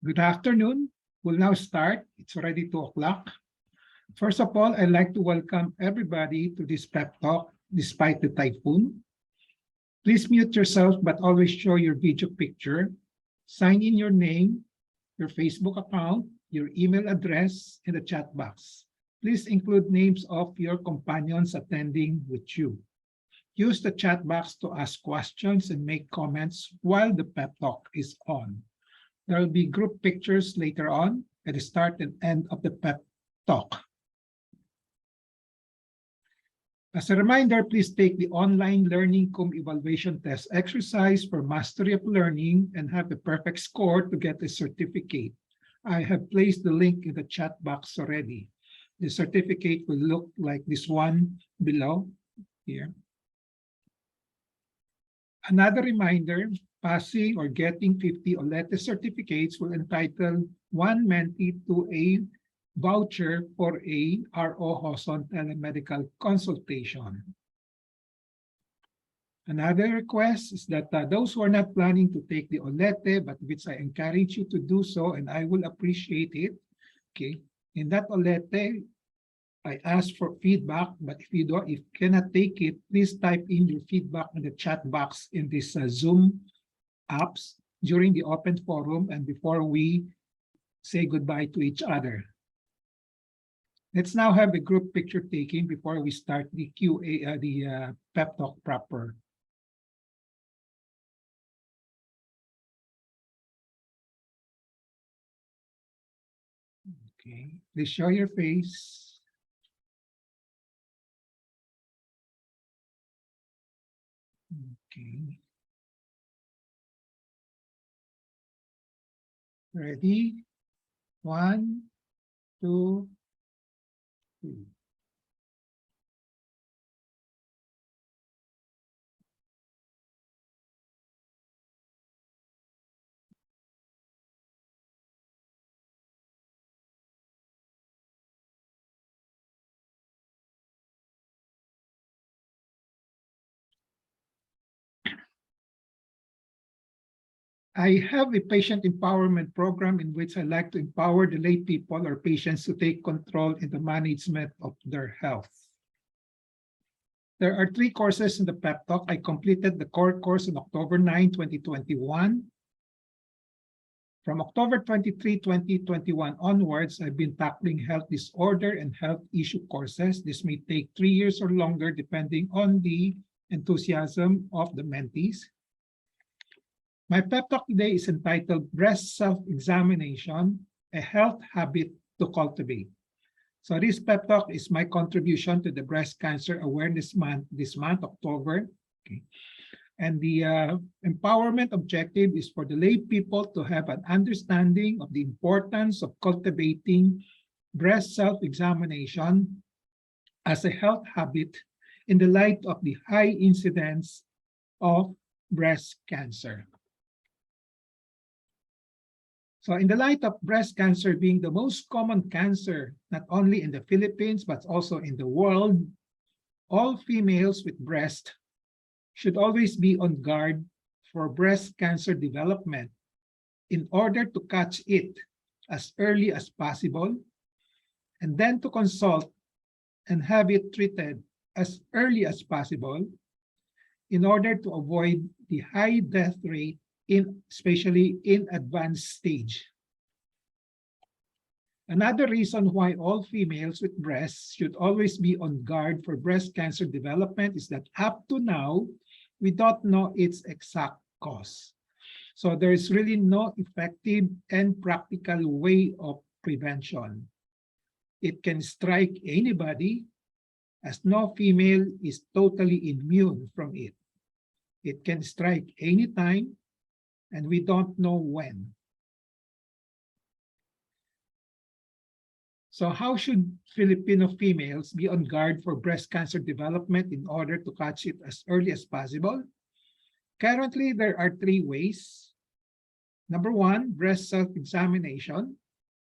Good afternoon. We'll now start. It's already 2 o'clock. First of all, I'd like to welcome everybody to this pep talk despite the typhoon. Please mute yourself, but always show your video picture. Sign in your name, your Facebook account, your email address in the chat box. Please include names of your companions attending with you. Use the chat box to ask questions and make comments while the pep talk is on. There will be group pictures later on at the start and end of the pep talk. As a reminder, please take the online learning cum evaluation test exercise for mastery of learning and have the perfect score to get a certificate. I have placed the link in the chat box already. The certificate will look like this one below here. Another reminder, passing or getting 50 OLETE certificates will entitle one mentee to a voucher for a ROJoson telemedical consultation. Another request is that those who are not planning to take the OLETE, but which I encourage you to do so, and I will appreciate it. Okay, in that OLETE, I ask for feedback, but if you cannot take it, please type in your feedback in the chat box in this Zoom apps during the open forum and before we say goodbye to each other. Let's now have a group picture taking before we start the QA, the pep talk proper. Okay, please show your face. Okay. Ready? 1, 2, 3. I have a patient empowerment program in which I like to empower the lay people or patients to take control in the management of their health. There are 3 courses in the pep talk. I completed the core course on October 9, 2021. From October 23, 2021 onwards, I've been tackling health disorder and health issue courses. This may take 3 years or longer depending on the enthusiasm of the mentees. My pep talk today is entitled Breast Self-Examination, a Health Habit to Cultivate. So this pep talk is my contribution to the Breast Cancer Awareness Month, this month, October. Okay. And the empowerment objective is for the lay people to have an understanding of the importance of cultivating breast self-examination as a health habit in the light of the high incidence of breast cancer. So in the light of breast cancer being the most common cancer, not only in the Philippines, but also in the world, all females with breast should always be on guard for breast cancer development in order to catch it as early as possible, and then to consult and have it treated as early as possible in order to avoid the high death rate especially in advanced stage. Another reason why all females with breasts should always be on guard for breast cancer development is that up to now, we don't know its exact cause. So there is really no effective and practical way of prevention. It can strike anybody, as no female is totally immune from it. It can strike anytime, and we don't know when. So how should Filipino females be on guard for breast cancer development in order to catch it as early as possible? Currently, there are 3 ways. Number 1, breast self-examination.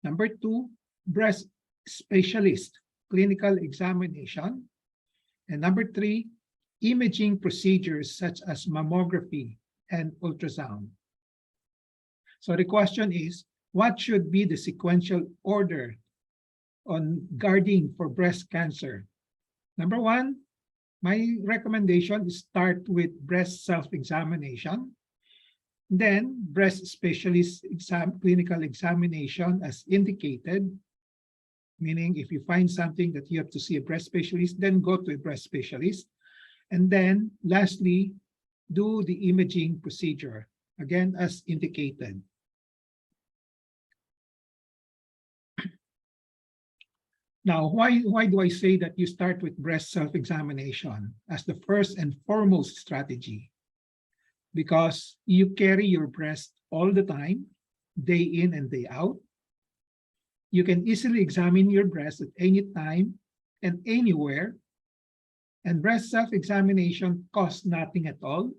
Number 2, breast specialist clinical examination. And number 3, imaging procedures such as mammography and ultrasound. So the question is, What should be the sequential order on guarding for breast cancer? Number one, my recommendation is start with breast self-examination, then breast specialist clinical examination as indicated, meaning if you find something that you have to see a breast specialist, then go to a breast specialist. And then lastly, do the imaging procedure, again, as indicated. Now, why do I say that you start with breast self-examination as the first and foremost strategy? Because you carry your breast all the time, day in and day out. You can easily examine your breast at any time and anywhere. And breast self-examination costs nothing at all,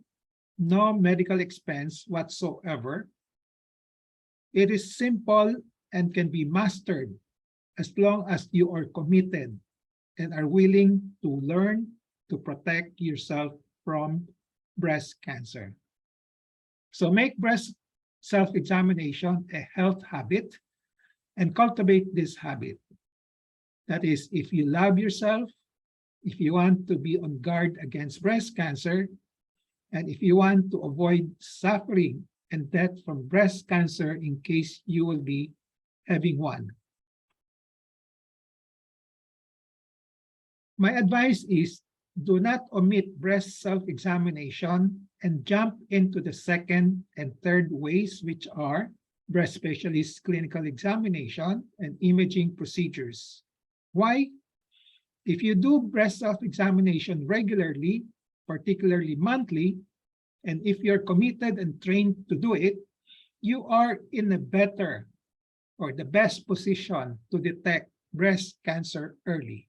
no medical expense whatsoever. It is simple and can be mastered as long as you are committed and are willing to learn to protect yourself from breast cancer. So make breast self-examination a health habit and cultivate this habit. That is, if you love yourself, if you want to be on guard against breast cancer, and if you want to avoid suffering and death from breast cancer in case you will be having one. My advice is do not omit breast self-examination and jump into the second and third ways, which are breast specialist clinical examination and imaging procedures. Why? If you do breast self-examination regularly, particularly monthly, and if you're committed and trained to do it, you are in a better or the best position to detect breast cancer early.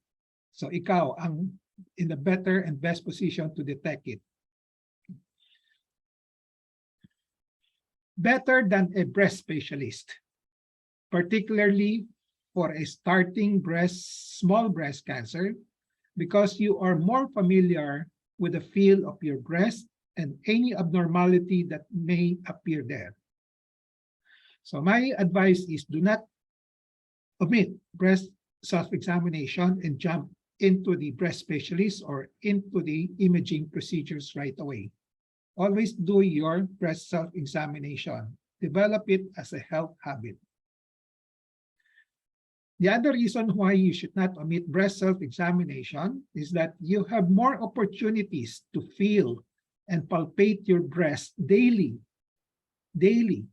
So ikaw ang in the better and best position to detect it. Better than a breast specialist, particularly for a starting small breast cancer, because you are more familiar with the feel of your breast and any abnormality that may appear there. So my advice is do not omit breast self-examination and jump into the breast specialist or into the imaging procedures right away. Always do your breast self-examination. Develop it as a health habit. The other reason why you should not omit breast self-examination is that you have more opportunities to feel and palpate your breast daily, 3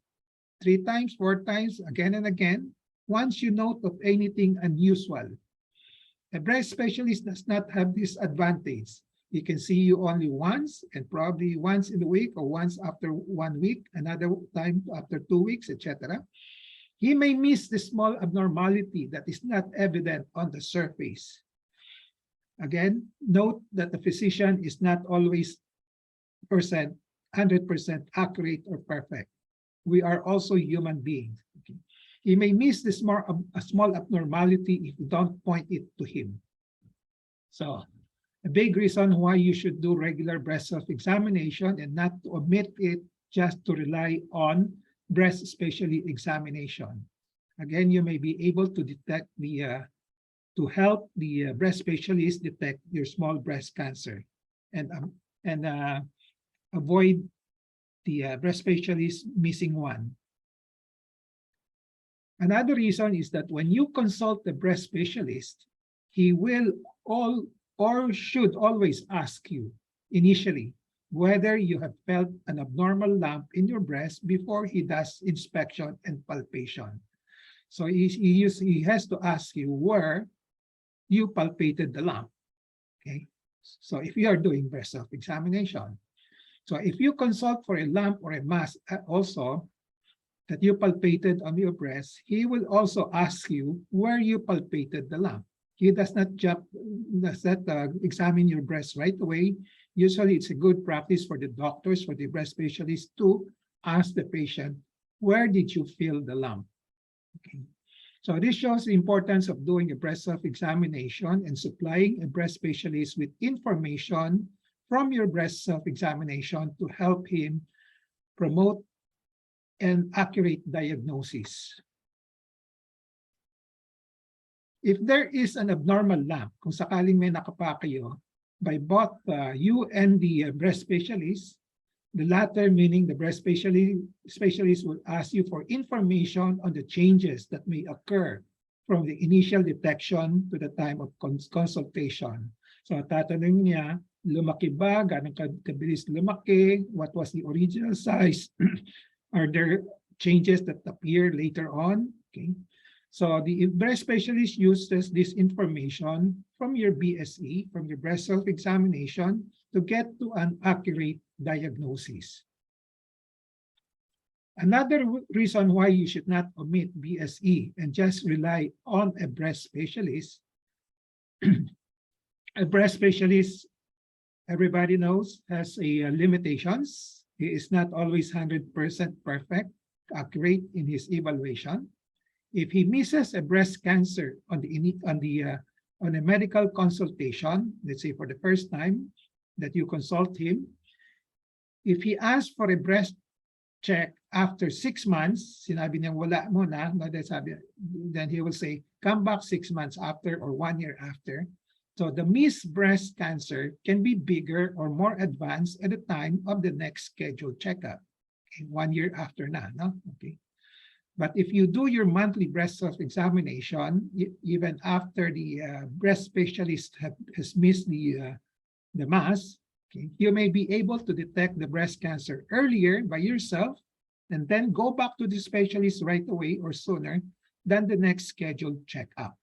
times, 4 times, again and again, once you note of anything unusual. A breast specialist does not have this advantage. He can see you only once and probably once in a week or once after 1 week, another time after 2 weeks, etc. He may miss the small abnormality that is not evident on the surface. Again, note that the physician is not always 100% accurate or perfect. We are also human beings. Okay? He may miss the small abnormality if you don't point it to him. So, a big reason why you should do regular breast self-examination and not to omit it just to rely on breast specialist examination. Again, you may be able to detect to help the breast specialist detect your small breast cancer and avoid the breast specialist missing one. Another reason is that when you consult the breast specialist, he will should always ask you initially whether you have felt an abnormal lump in your breast before he does inspection and palpation. So he has to ask you where you palpated the lump. Okay, so if you are doing breast self-examination, so if you consult for a lump or a mass also that you palpated on your breast, he will also ask you where you palpated the lump. He does not examine your breast right away. Usually, it's a good practice for the doctors, for the breast specialists to ask the patient, where did you feel the lump? Okay. So this shows the importance of doing a breast self-examination and supplying a breast specialist with information from your breast self-examination to help him promote and accurate diagnosis. If there is an abnormal lump, kung sakaling may nakapa kayo, by both you and the breast specialist, the latter meaning the breast specialist will ask you for information on the changes that may occur from the initial detection to the time of consultation. So tatanungin niya, lumaki ba? Ganong kabilis lumaki? What was the original size? Are there changes that appear later on? Okay. So the breast specialist uses this information from your BSE, from your breast self-examination, to get to an accurate diagnosis. Another reason why you should not omit BSE and just rely on a breast specialist, a breast specialist, everybody knows, has limitations. He is not always 100% perfect, accurate in his evaluation. If he misses a breast cancer on a medical consultation, let's say for the first time that you consult him, if he asks for a breast check after 6 months, sinabi niya wala mo na, then he will say, come back 6 months after or 1 year after. So the missed breast cancer can be bigger or more advanced at the time of the next scheduled checkup. Okay, 1 year after na, no? Okay. But if you do your monthly breast self-examination, even after the breast specialist has missed the mass, okay, you may be able to detect the breast cancer earlier by yourself and then go back to the specialist right away or sooner than the next scheduled checkup.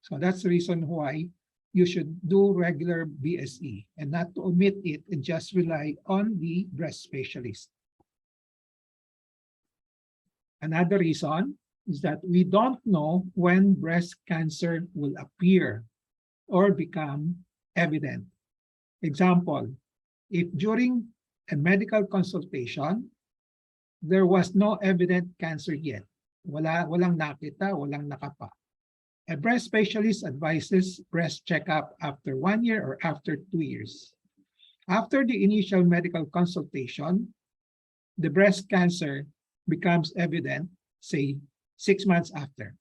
So that's the reason why you should do regular BSE and not to omit it and just rely on the breast specialist. Another reason is that we don't know when breast cancer will appear or become evident. Example, if during a medical consultation, there was no evident cancer yet, walang nakita, walang nakapa, a breast specialist advises breast checkup after 1 year or after 2 years. After the initial medical consultation, the breast cancer becomes evident, say, 6 months after.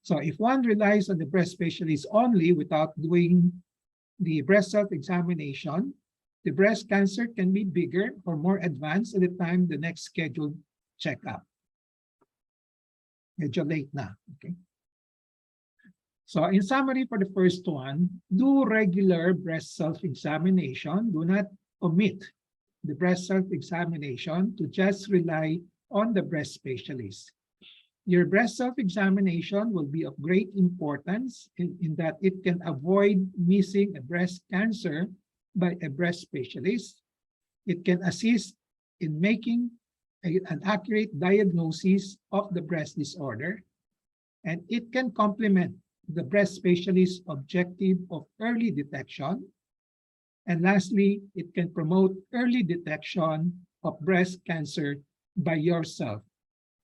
So if one relies on the breast specialist only without doing the breast self-examination, the breast cancer can be bigger or more advanced at the time the next scheduled checkup. Medyo late na, okay? So in summary for the first one, do regular breast self-examination. Do not omit the breast self-examination to just rely on the breast specialist. Your breast self-examination will be of great importance in that it can avoid missing a breast cancer by a breast specialist. It can assist in making an accurate diagnosis of the breast disorder, and it can complement the breast specialist's objective of early detection. And lastly, it can promote early detection of breast cancer by yourself,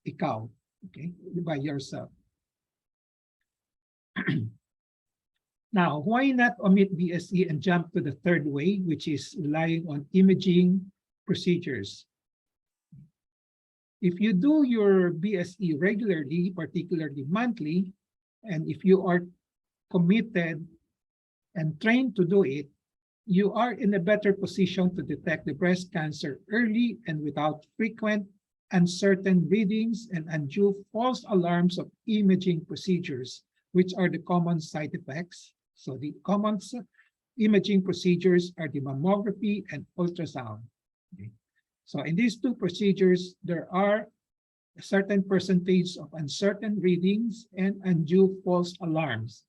ikaw, okay, by yourself. Now, why not omit BSE and jump to the third way, which is relying on imaging procedures? If you do your BSE regularly, particularly monthly, and if you are committed and trained to do it, you are in a better position to detect the breast cancer early and without frequent uncertain readings and undue false alarms of imaging procedures, which are the common side effects. So the common imaging procedures are the mammography and ultrasound. Okay. So in these two procedures, there are a certain percentage of uncertain readings and undue false alarms.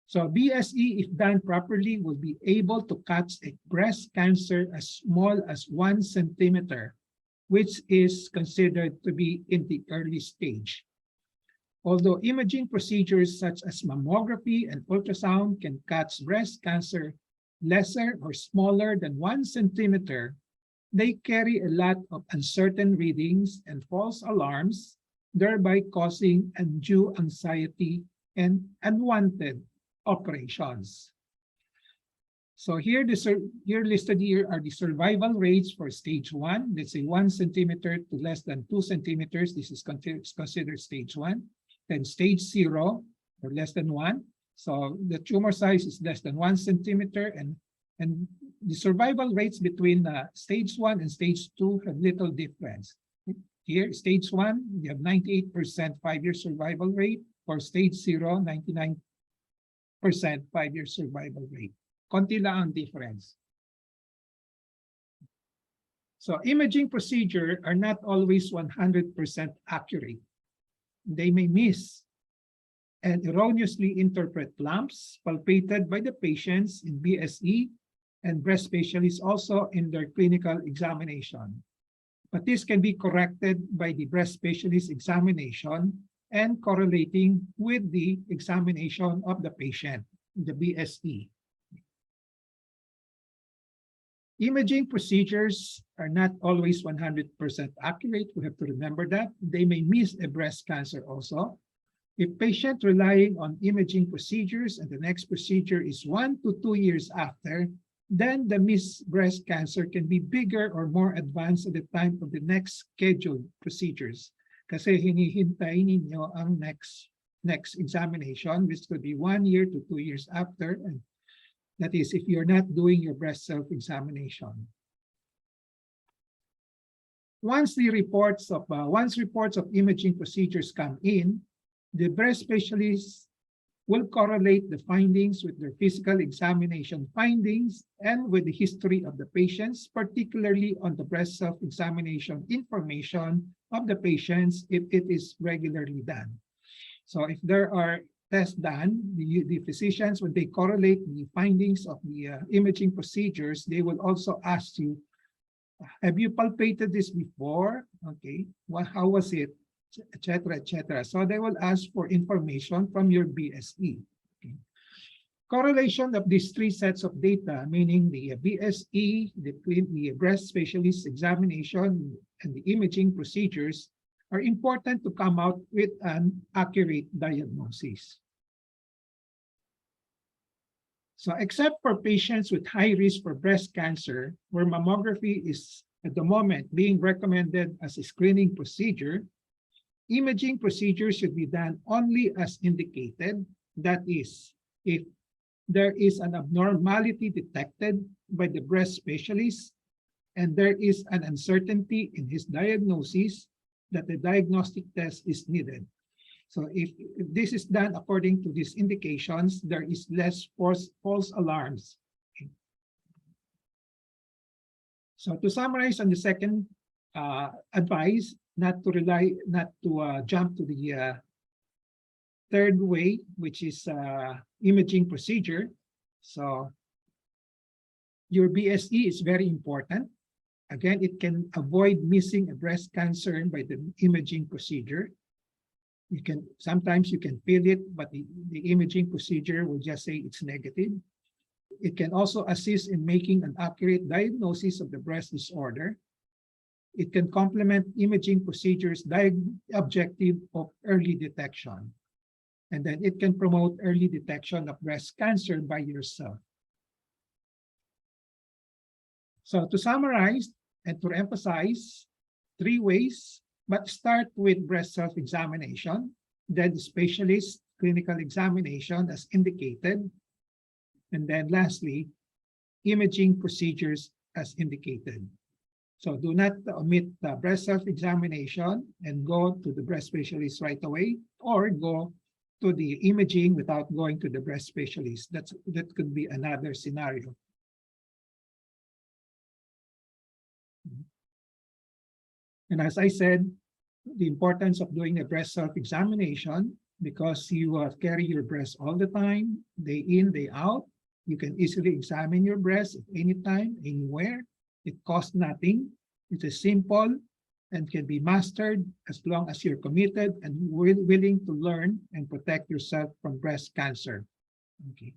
So BSE, if done properly, will be able to catch a breast cancer as small as 1 centimeter, which is considered to be in the early stage. Although imaging procedures such as mammography and ultrasound can catch breast cancer lesser or smaller than 1 centimeter, they carry a lot of uncertain readings and false alarms, thereby causing undue anxiety and unwanted operations. So here, listed here are the survival rates for stage 1. Let's say 1 centimeter to less than 2 centimeters. This is considered stage 1. Then stage 0 or less than 1. So the tumor size is less than 1 centimeter, and the survival rates between stage 1 and stage 2 have little difference. Here, stage 1, you have 98% 5-year survival rate. For stage 0, 99% 5-year survival rate. Konti lang ang difference. So imaging procedures are not always 100% accurate. They may miss and erroneously interpret lumps palpated by the patients in BSE and breast specialists also in their clinical examination. But this can be corrected by the breast specialist examination and correlating with the examination of the patient, the BSE. Imaging procedures are not always 100% accurate. We have to remember that. They may miss a breast cancer also. If patient relying on imaging procedures and the next procedure is 1 to 2 years after, then the missed breast cancer can be bigger or more advanced at the time of the next scheduled procedures. Kasi hinihintay ninyo ang next examination, which could be 1 year to 2 years after, and that is if you're not doing your breast self-examination. Once reports of imaging procedures come in, the breast specialists will correlate the findings with their physical examination findings and with the history of the patients, particularly on the breast self-examination information of the patients if it is regularly done. So if there are tests done, the physicians, when they correlate the findings of the imaging procedures, they will also ask you, have you palpated this before? Okay, how was it? Etc., etc. So they will ask for information from your BSE. Okay. Correlation of these 3 sets of data, meaning the BSE, the breast specialist examination, and the imaging procedures, are important to come out with an accurate diagnosis. So except for patients with high risk for breast cancer, where mammography is at the moment being recommended as a screening procedure, imaging procedures should be done only as indicated. That is, if there is an abnormality detected by the breast specialist and there is an uncertainty in his diagnosis that the diagnostic test is needed. So if this is done according to these indications, there is less false alarms. Okay. So to summarize on the second advice, not to jump to the third way, which is imaging procedure. So your BSE is very important. Again, it can avoid missing a breast cancer by the imaging procedure. Sometimes you can feel it, but the imaging procedure will just say it's negative. It can also assist in making an accurate diagnosis of the breast disorder. It can complement imaging procedures' objective of early detection. And then it can promote early detection of breast cancer by yourself. So to summarize and to emphasize, 3 ways, but start with breast self-examination, then specialist clinical examination as indicated, and then lastly, imaging procedures as indicated. So do not omit the breast self-examination and go to the breast specialist right away, or go to the imaging without going to the breast specialist. That could be another scenario. And as I said, the importance of doing a breast self-examination, because you carry your breast all the time, day in, day out. You can easily examine your breast at any time, anywhere. It costs nothing. It is simple and can be mastered as long as you're committed and willing to learn and protect yourself from breast cancer. Okay.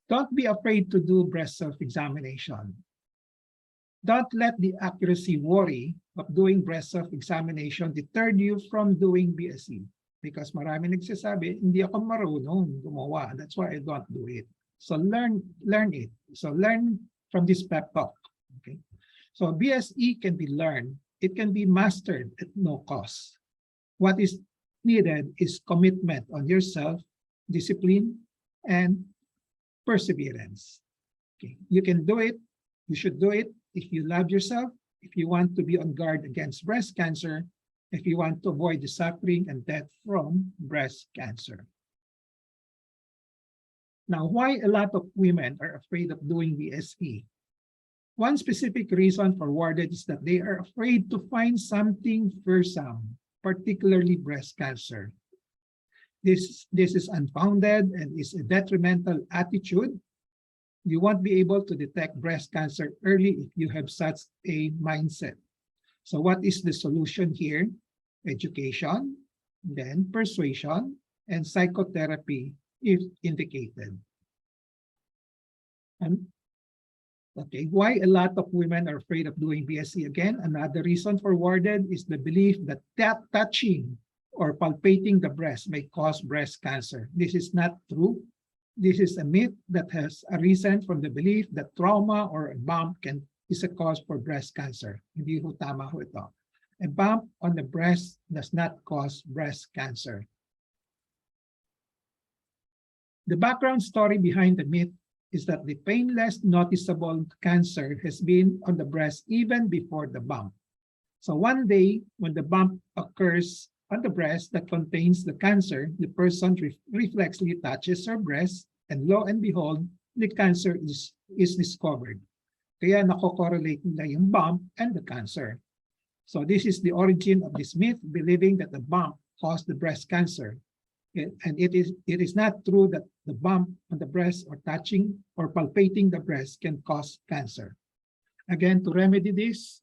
Don't be afraid to do breast self-examination. Don't let the accuracy worry of doing breast self-examination deter you from doing BSE. Because marami nagsasabi, hindi ako marunong gumawa. That's why I don't do it. So learn it. So learn from this pep talk. Okay. So BSE can be learned. It can be mastered at no cost. What is needed is commitment on yourself, discipline, and perseverance. Okay. You can do it. You should do it if you love yourself, if you want to be on guard against breast cancer, if you want to avoid the suffering and death from breast cancer. Now, why a lot of women are afraid of doing BSE? One specific reason for warded is that they are afraid to find something fearsome, particularly breast cancer. This is unfounded and is a detrimental attitude. You won't be able to detect breast cancer early if you have such a mindset. So what is the solution here? Education, then persuasion, and psychotherapy if indicated. And okay, why a lot of women are afraid of doing BSE? Again, another reason for warded is the belief that touching or palpating the breast may cause breast cancer. This is not true. This is a myth that has arisen from the belief that trauma or a bump is a cause for breast cancer. Hindi ho tama ho ito. A bump on the breast does not cause breast cancer. The background story behind the myth is that the painless noticeable cancer has been on the breast even before the bump. So one day, when the bump occurs on the breast that contains the cancer, the person reflexly touches her breast, and lo and behold, the cancer is discovered. Kaya nako-correlate nila yung bump and the cancer. So this is the origin of this myth, believing that the bump caused the breast cancer. And it is not true that the bump on the breast or touching or palpating the breast can cause cancer. Again, to remedy this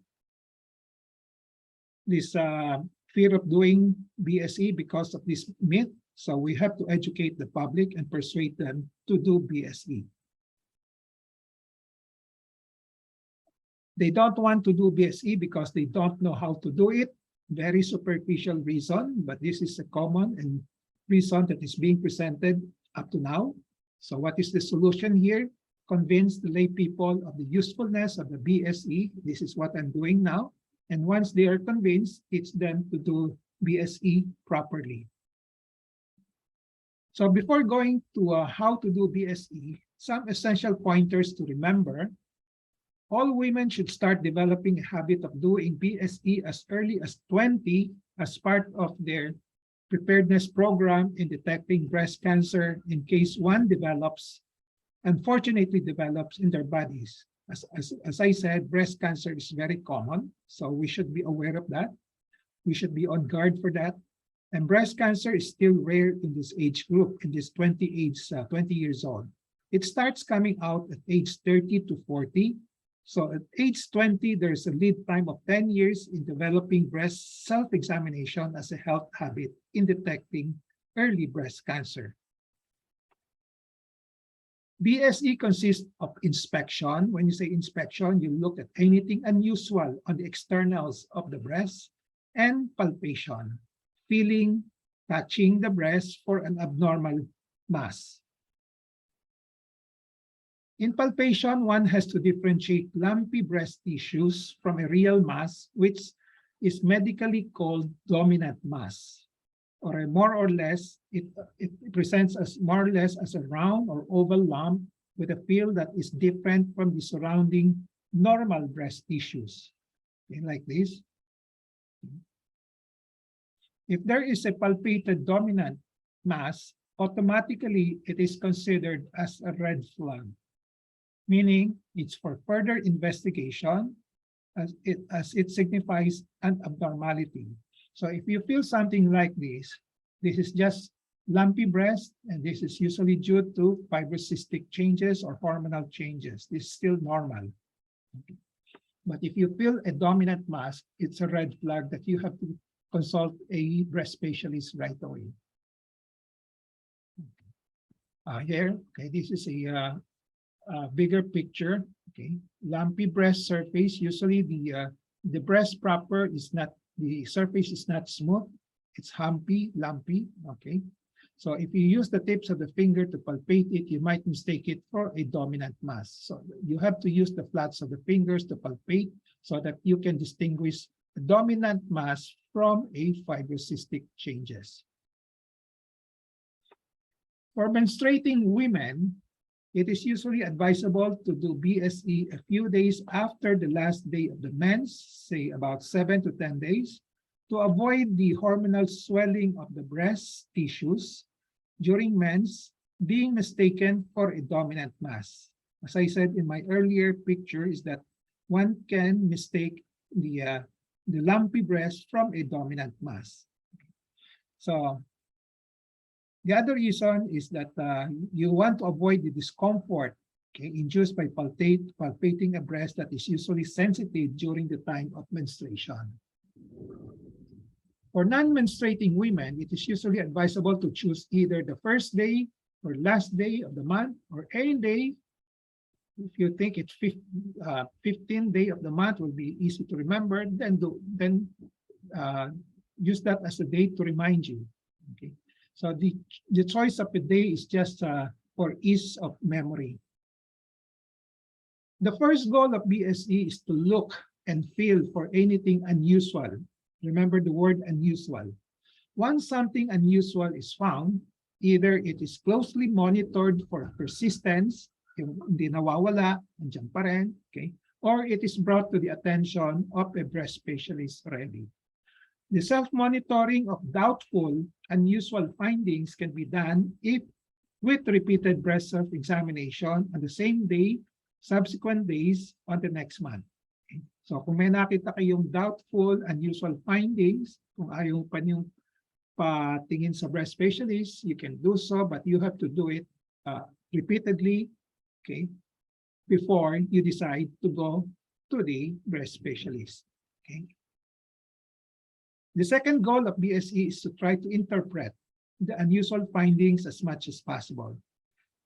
fear of doing BSE because of this myth, so we have to educate the public and persuade them to do BSE. They don't want to do BSE because they don't know how to do it. Very superficial reason, but this is a common and reason that is being presented up to now. So what is the solution here? Convince the lay people of the usefulness of the BSE. This is what I'm doing now. And once they are convinced, it's them to do BSE properly. So before going to how to do BSE, some essential pointers to remember. All women should start developing a habit of doing BSE as early as 20 as part of their preparedness program in detecting breast cancer in case one develops, unfortunately develops in their bodies. As I said, breast cancer is very common, so we should be aware of that. We should be on guard for that. And breast cancer is still rare in this age group, in this 20 years old. It starts coming out at age 30 to 40. So at age 20, there's a lead time of 10 years in developing breast self-examination as a health habit in detecting early breast cancer. BSE consists of inspection. When you say inspection, you look at anything unusual on the externals of the breast, and palpation, feeling, touching the breast for an abnormal mass. In palpation, one has to differentiate lumpy breast tissues from a real mass, which is medically called dominant mass, or more or less, it presents as more or less as a round or oval lump with a feel that is different from the surrounding normal breast tissues. Okay, like this. If there is a palpated dominant mass, automatically it is considered as a red flag, meaning it's for further investigation as it signifies an abnormality. So if you feel something like this is just lumpy breast, and this is usually due to fibrocystic changes or hormonal changes. This is still normal. Okay. But if you feel a dominant mass, it's a red flag that you have to consult a breast specialist right away. Here, okay, this is a bigger picture. Okay, lumpy breast surface. Usually, the breast proper is not, the surface is not smooth. It's humpy, lumpy. Okay, So if you use the tips of the finger to palpate it, you might mistake it for a dominant mass. So you have to use the flats of the fingers to palpate so that you can distinguish a dominant mass from a fibrocystic changes. For menstruating women, it is usually advisable to do BSE a few days after the last day of the mens, say about 7 to 10 days, to avoid the hormonal swelling of the breast tissues during mens being mistaken for a dominant mass. As I said in my earlier picture, is that one can mistake the lumpy breast from a dominant mass. So the other reason is that you want to avoid the discomfort, okay, induced by palpating a breast that is usually sensitive during the time of menstruation. For non-menstruating women, it is usually advisable to choose either the first day or last day of the month, or any day. If you think it's 15th day of the month will be easy to remember, then use that as a date to remind you. Okay, so the choice of a day is just for ease of memory. The first goal of BSE is to look and feel for anything unusual. Remember the word unusual. Once something unusual is found, either it is closely monitored for persistence, yung hindi nawawala, nandiyan pa rin, okay, or it is brought to the attention of a breast specialist already. The self-monitoring of doubtful, unusual findings can be done if with repeated breast self-examination on the same day, subsequent days on the next month. Okay? So kung may nakita kayong doubtful, unusual findings, kung ayaw pa niyong patingin sa breast specialist, you can do so, but you have to do it repeatedly, okay, before you decide to go to the breast specialist. Okay. The second goal of BSE is to try to interpret the unusual findings as much as possible.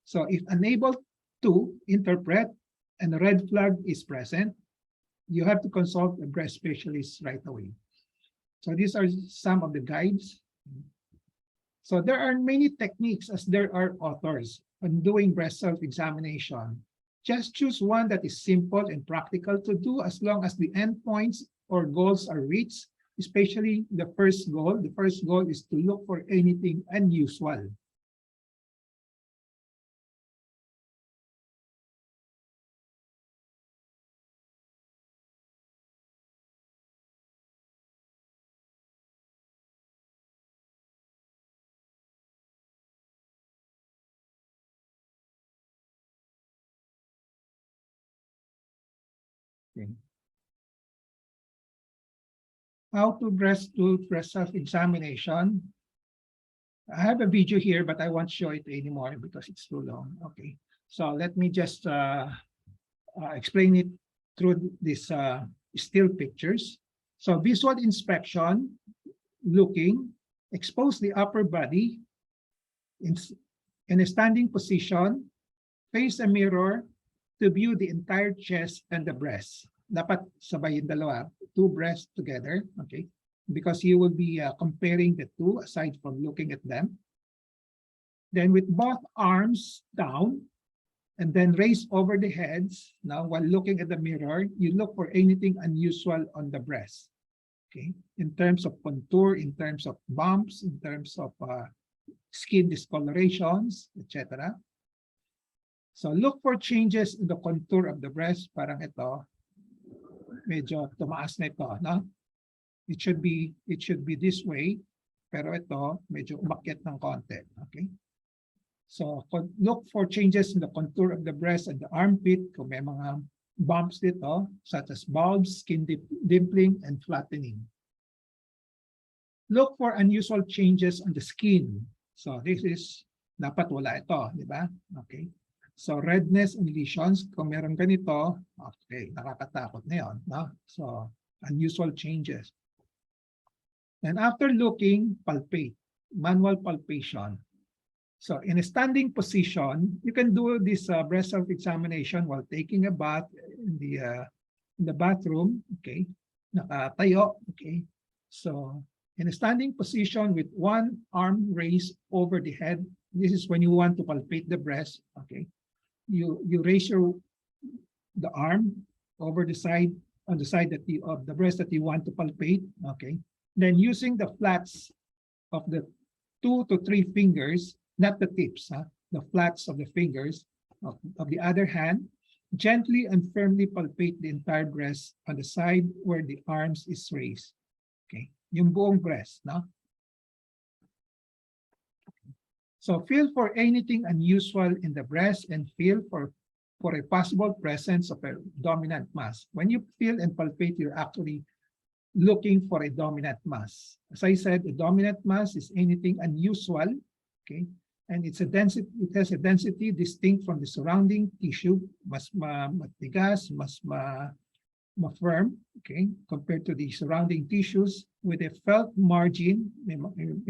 So if unable to interpret and a red flag is present, you have to consult a breast specialist right away. So these are some of the guides. So there are many techniques as there are authors on doing breast self-examination. Just choose one that is simple and practical to do as long as the endpoints or goals are reached, especially the first goal. The first goal is to look for anything unusual. Okay. How to do breast self-examination. I have a video here, but I won't show it anymore because it's too long. Okay, so let me just explain it through these still pictures. So visual inspection, looking, expose the upper body in a standing position, face a mirror to view the entire chest and the breast. Dapat sabay yung dalawa, two breasts together, okay? Because you will be comparing the two aside from looking at them. Then with both arms down and then raised over the heads. Now, while looking at the mirror, you look for anything unusual on the breast, okay? In terms of contour, in terms of bumps, in terms of skin discolorations, etc. So look for changes in the contour of the breast. Parang ito, medyo tumaas na ito, no? It should be this way, pero ito medyo umakyat ng konti, okay? So look for changes in the contour of the breast and the armpit. Kung may mga bumps dito, such as bulbs, skin dimpling, and flattening. Look for unusual changes on the skin. So this is, dapat wala ito, di ba? Okay. So redness and lesions, kung meron ganito, okay, nakakatakot na yun, no? So unusual changes. And after looking, palpate, manual palpation. So in a standing position, you can do this breast self-examination while taking a bath in the bathroom, okay? Nakatayo, okay? So In a standing position with one arm raised over the head, this is when you want to palpate the breast, okay? You raise the arm over the side, on the side of the breast that you want to palpate, okay? Then using the flats of the 2 to 3 fingers, not the tips, the flats of the fingers of the other hand, gently and firmly palpate the entire breast on the side where the arms is raised. Okay, yung buong breast, no? So feel for anything unusual in the breast and feel for a possible presence of a dominant mass. When you feel and palpate, you're actually looking for a dominant mass. As I said, a dominant mass is anything unusual, okay? And it's a density, it has a density distinct from the surrounding tissue, mas matigas, mas firm, okay, compared to the surrounding tissues with a felt margin, may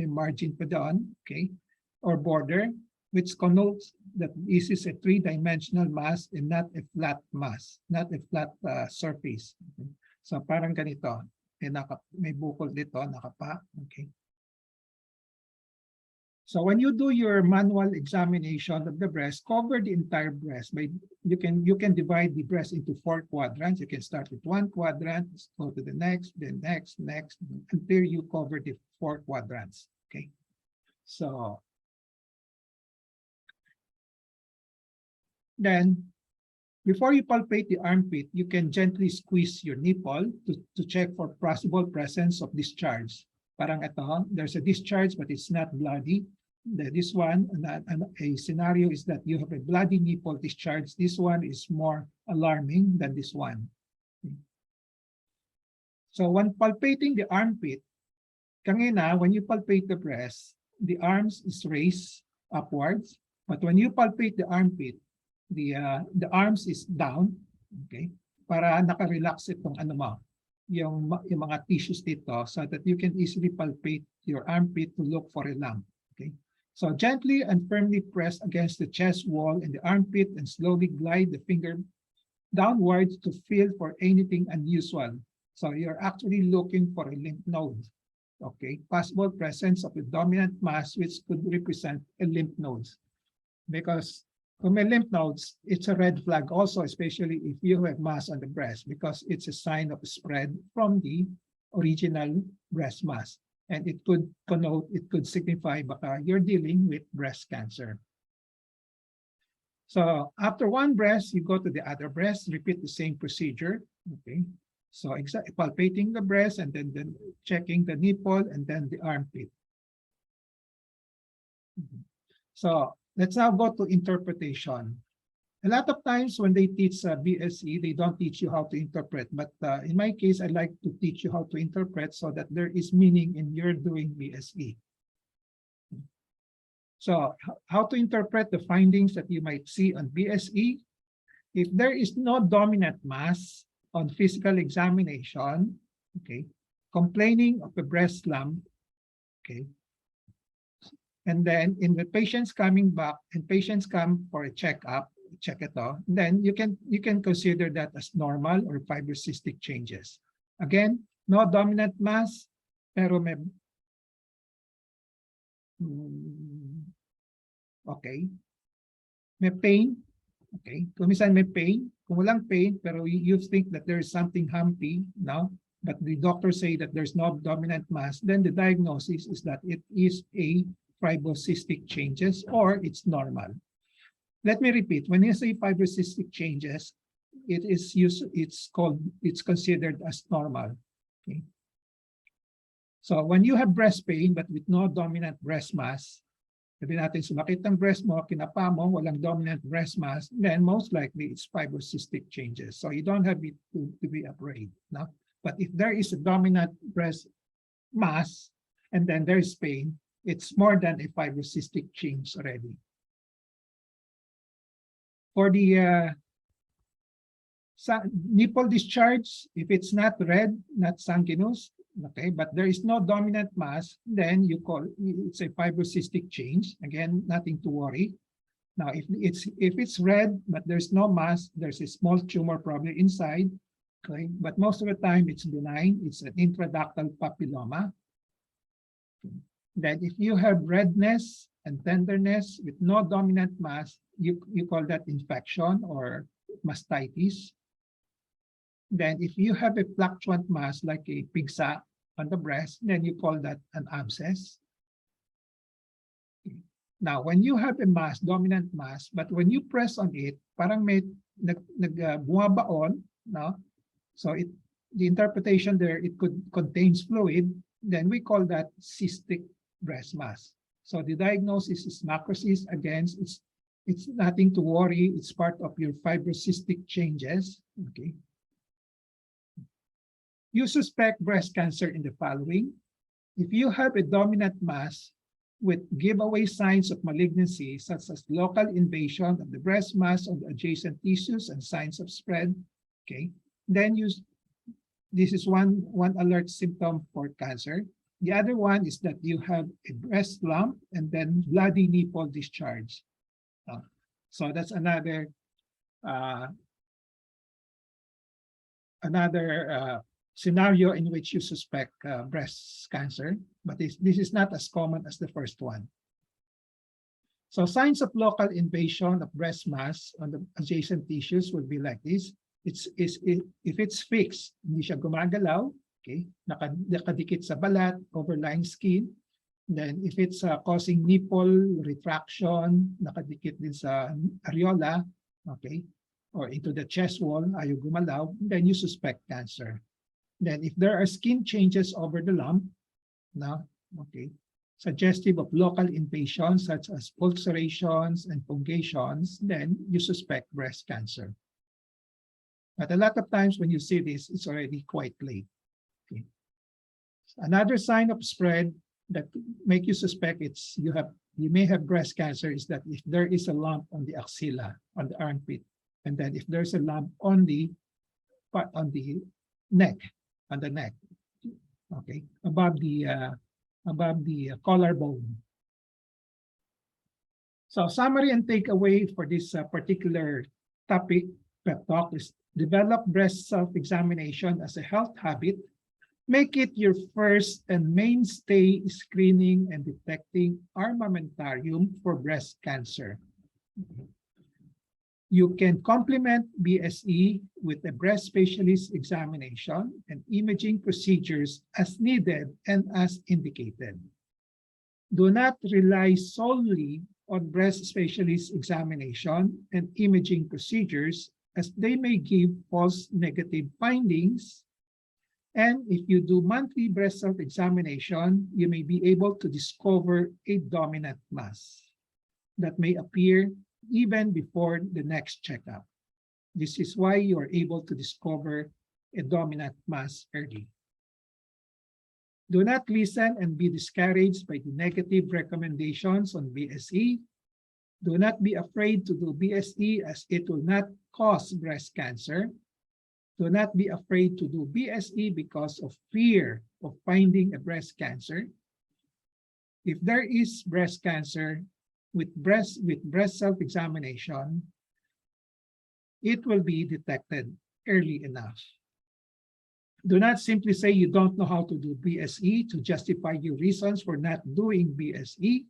margin pa doon, okay, or border, which connotes that this is a three-dimensional mass and not a flat mass, not a flat surface. Okay? So parang ganito, may bukol dito, nakapa, okay. So when you do your manual examination of the breast, cover the entire breast. You can divide the breast into 4 quadrants. You can start with 1 quadrant, go to the next, then next, until you cover the 4 quadrants. Okay. So then, before you palpate the armpit, you can gently squeeze your nipple to check for possible presence of discharge. Parang ito, there's a discharge, but it's not bloody. This one, a scenario is that you have a bloody nipple discharge. This one is more alarming than this one. So when palpating the armpit, kanina, when you palpate the breast, the arms is raised upwards. But when you palpate the armpit, the arms is down, okay? Para naka-relax itong ano mo, yung mga tissues dito so that you can easily palpate your armpit to look for a lump, okay? So gently and firmly press against the chest wall and the armpit and slowly glide the finger downwards to feel for anything unusual. So you're actually looking for a lymph node, okay? Possible presence of a dominant mass which could represent a lymph node. Because kung may lymph nodes, it's a red flag also, especially if you have mass on the breast, because it's a sign of spread from the original breast mass. And it could connote, it could signify baka you're dealing with breast cancer. So after one breast, you go to the other breast, repeat the same procedure, okay? So palpating the breast and then checking the nipple and then the armpit. So let's now go to interpretation. A lot of times when they teach BSE, they don't teach you how to interpret. But in my case, I like to teach you how to interpret so that there is meaning in your doing BSE. So how to interpret the findings that you might see on BSE. If there is no dominant mass on physical examination, okay, complaining of a breast lump, okay, and then in the patients coming back and patients come for a checkup, check it out, then you can consider that as normal or fibrocystic changes. Again, no dominant mass, pero may okay, may pain, okay, kung minsan may pain, kung walang pain, pero you think that there is something humpy now, but the doctors say that there's no dominant mass, then the diagnosis is that it is a fibrocystic changes or it's normal. Let me repeat, when you say fibrocystic changes, it's considered as normal. Okay. So when you have breast pain but with no dominant breast mass, sabi natin sumakit ang breast mo, kinapa mo, walang dominant breast mass, then most likely it's fibrocystic changes. So you don't have it to be afraid. No? But if there is a dominant breast mass and then there is pain, it's more than a fibrocystic change already. For the nipple discharge, if it's not red, not sanguineous, okay, but there is no dominant mass, then you call it's a fibrocystic change. Again, nothing to worry. Now, if it's red but there's no mass, there's a small tumor probably inside. Okay, but most of the time it's benign. It's an intraductal papilloma. Then if you have redness and tenderness with no dominant mass, you call that infection or mastitis. Then if you have a fluctuant mass like a pigsa on the breast, then you call that an abscess. Now, when you have a mass, dominant mass, but when you press on it, parang may bumabaon, no? So the interpretation there, it contains fluid, then we call that cystic breast mass. So the diagnosis is macrocyst. Again, it's nothing to worry. It's part of your fibrocystic changes. Okay. You suspect breast cancer in the following. If you have a dominant mass with giveaway signs of malignancy, such as local invasion of the breast mass on the adjacent tissues and signs of spread, okay, then this is one alert symptom for cancer. The other one is that you have a breast lump and then bloody nipple discharge. So that's another scenario in which you suspect breast cancer, but this is not as common as the first one. So signs of local invasion of breast mass on the adjacent tissues would be like this. If it's fixed, hindi siya gumagalaw, okay, nakadikit sa balat, overlying skin. Then if it's causing nipple retraction, nakadikit din sa areola, okay, or into the chest wall, ayaw gumalaw, then you suspect cancer. Then if there are skin changes over the lump, no, okay, suggestive of local invasion such as ulcerations and fungations, then you suspect breast cancer. But a lot of times when you see this, it's already quite late. Okay. Another sign of spread that make you suspect you may have breast cancer is that if there is a lump on the axilla, on the armpit, and then if there's a lump on the neck, okay, above the collarbone. So summary and takeaway for this particular topic, pep talk, is develop breast self-examination as a health habit. Make it your first and mainstay screening and detecting armamentarium for breast cancer. You can complement BSE with a breast specialist examination and imaging procedures as needed and as indicated. Do not rely solely on breast specialist examination and imaging procedures, as they may give false negative findings. And if you do monthly breast self-examination, you may be able to discover a dominant mass that may appear even before the next checkup. This is why you are able to discover a dominant mass early. Do not listen and be discouraged by the negative recommendations on BSE. Do not be afraid to do BSE, as it will not cause breast cancer. Do not be afraid to do BSE because of fear of finding a breast cancer. If there is breast cancer with breast self-examination, it will be detected early enough. Do not simply say you don't know how to do BSE to justify your reasons for not doing BSE.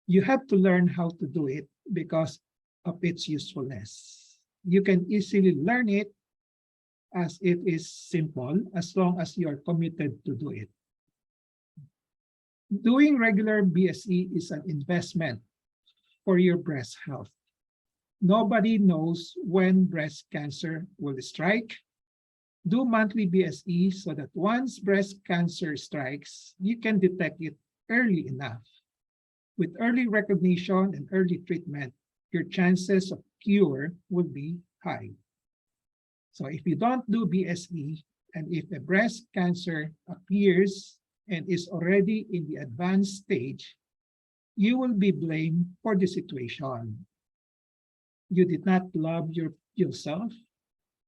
You have to learn how to do it because of its usefulness. You can easily learn it, as it is simple, as long as you are committed to do it. Doing regular BSE is an investment for your breast health. Nobody knows when breast cancer will strike. Do monthly BSE so that once breast cancer strikes, you can detect it early enough. With early recognition and early treatment, your chances of cure will be high. So if you don't do BSE, and if a breast cancer appears and is already in the advanced stage, you will be blamed for the situation. You did not love yourself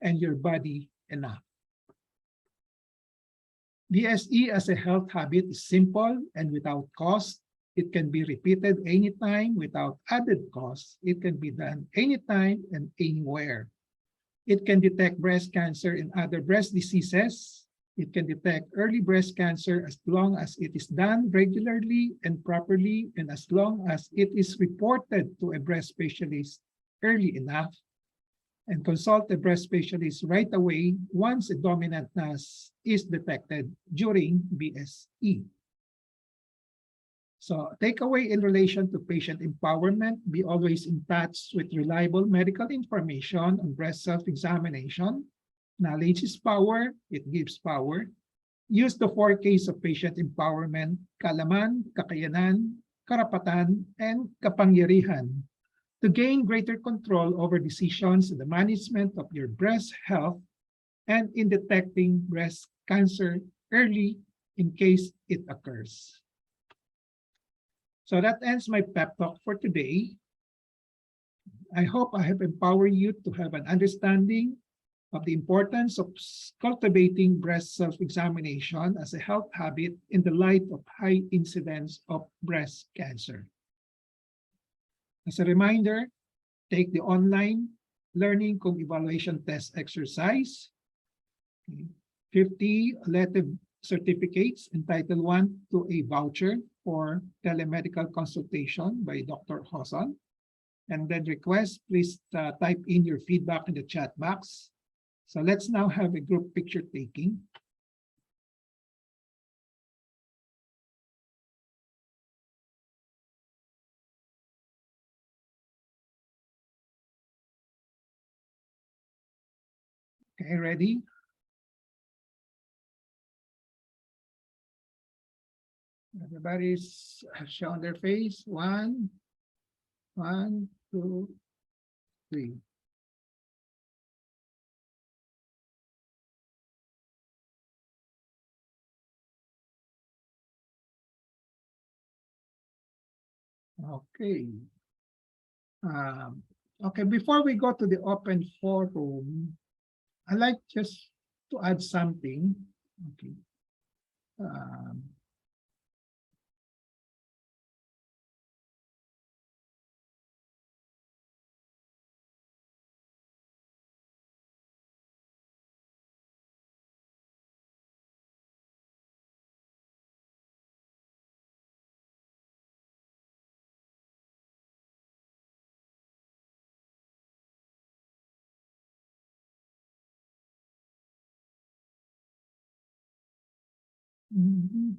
and your body enough. BSE as a health habit is simple and without cost. It can be repeated anytime without added cost. It can be done anytime and anywhere. It can detect breast cancer and other breast diseases It can detect early breast cancer as long as it is done regularly and properly, and as long as it is reported to a breast specialist early enough, and consult a breast specialist right away once a dominant NAS is detected during BSE. So takeaway in relation to patient empowerment, be always in touch with reliable medical information on breast self-examination. Knowledge is power, it gives power. Use the 4Ks of patient empowerment: kaalaman, kakayanan, karapatan, and kapangyarihan to gain greater control over decisions in the management of your breast health and in detecting breast cancer early in case it occurs. So that ends my pep talk for today. I hope I have empowered you to have an understanding of the importance of cultivating breast self-examination as a health habit in the light of high incidence of breast cancer. As a reminder, take the online learning kung evaluation test exercise, 50 elective certificates entitled 1 to a voucher for telemedical consultation by Dr. ROJoson. And then request, please type in your feedback in the chat box. So let's now have a group picture taking. Okay, ready? Everybody's shown their face. One, 2, 3. Okay. Okay, before we go to the open forum, I'd like just to add something. Okay. Mhm.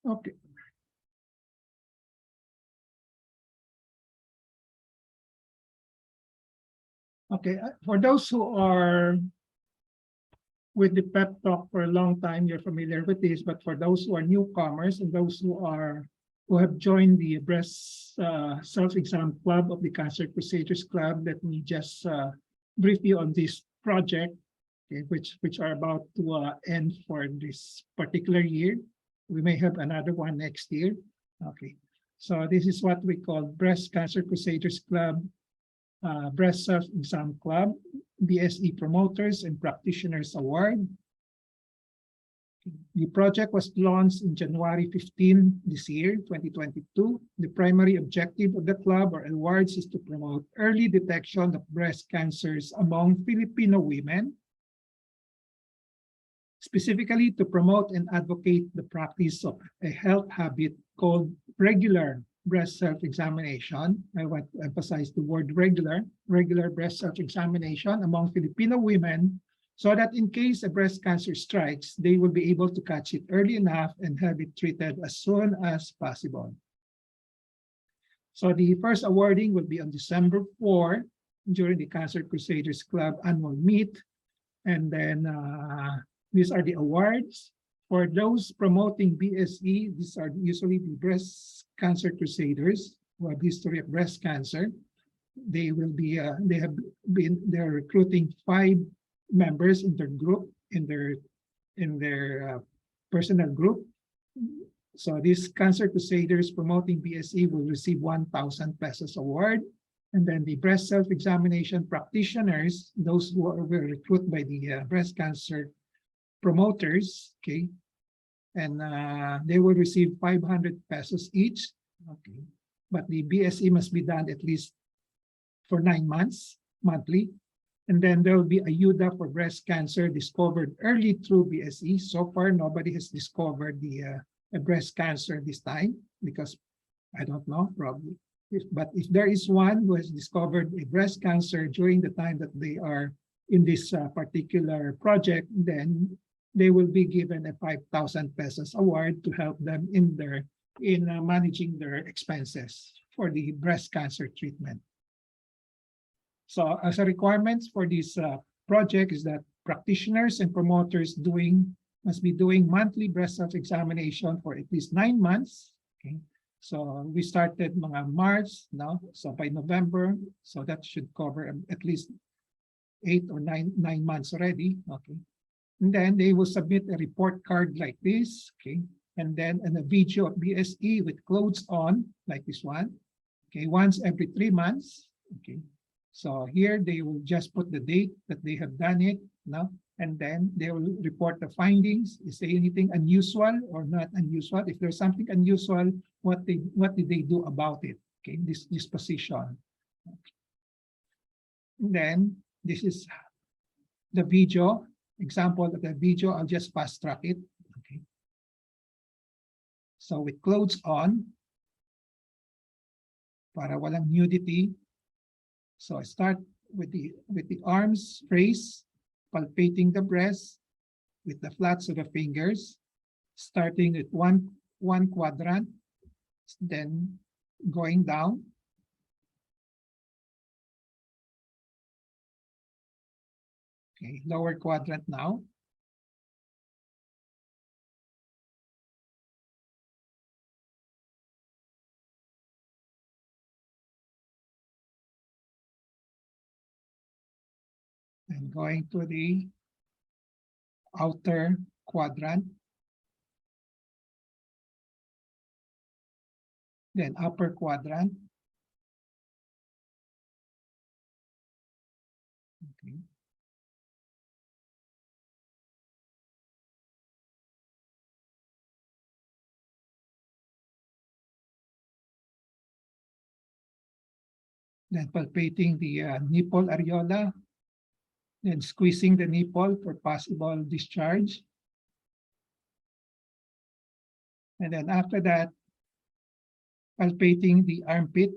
Okay. Okay. For those who are with the pep talk for a long time, you're familiar with this. But for those who are newcomers and those who have joined the breast self-exam club of the Cancer Crusaders Club, let me just brief you on this project, okay, which are about to end for this particular year. We may have another one next year. Okay, so this is what we call Breast Cancer Crusaders Club, Breast Self-Exam Club, BSE Promoters and Practitioners Award. The project was launched in January 15 this year, 2022. The primary objective of the club or awards is to promote early detection of breast cancers among Filipino women, specifically to promote and advocate the practice of a health habit called regular breast self-examination. I want to emphasize the word regular breast self-examination among Filipino women, so that in case a breast cancer strikes, they will be able to catch it early enough and have it treated as soon as possible. So the first awarding will be on December 4 during the Cancer Crusaders Club annual meet. And then these are the awards. For those promoting BSE, these are usually the Breast Cancer Crusaders who have history of breast cancer. They're recruiting 5 members in their group, in their personal group. So these cancer crusaders promoting BSE will receive 1,000 pesos award. And then the breast self-examination practitioners, those who were recruited by the breast cancer promoters, okay, and they will receive 500 pesos each. Okay, but the BSE must be done at least for 9 months monthly. And then there will be a UDA for breast cancer discovered early through BSE. So far, nobody has discovered the breast cancer this time because I don't know, probably. But if there is one who has discovered a breast cancer during the time that they are in this particular project, then they will be given a 5,000 pesos award to help them in managing their expenses for the breast cancer treatment. So as a requirement for this project is that practitioners and promoters must be doing monthly breast self-examination for at least 9 months. Okay. So we started mga March now, so by November, so that should cover at least 8 or 9 months already. Okay. And then they will submit a report card like this. Okay. And then a video of BSE with clothes on, like this one. Okay, once every 3 months. Okay. So here they will just put the date that they have done it now, and then they will report the findings. Is there anything unusual or not unusual? If there's something unusual, what did they do about it? Okay, this position. And then this is the video example of the video. I'll just fast track it. Okay. So with clothes on, para walang nudity. So I start with the arms raised, palpating the breast with the flats of the fingers, starting at one quadrant, then going down. Okay, lower quadrant now. And going to the outer quadrant. Then upper quadrant. Okay. Then palpating the nipple areola. Then squeezing the nipple for possible discharge. And then after that, palpating the armpit.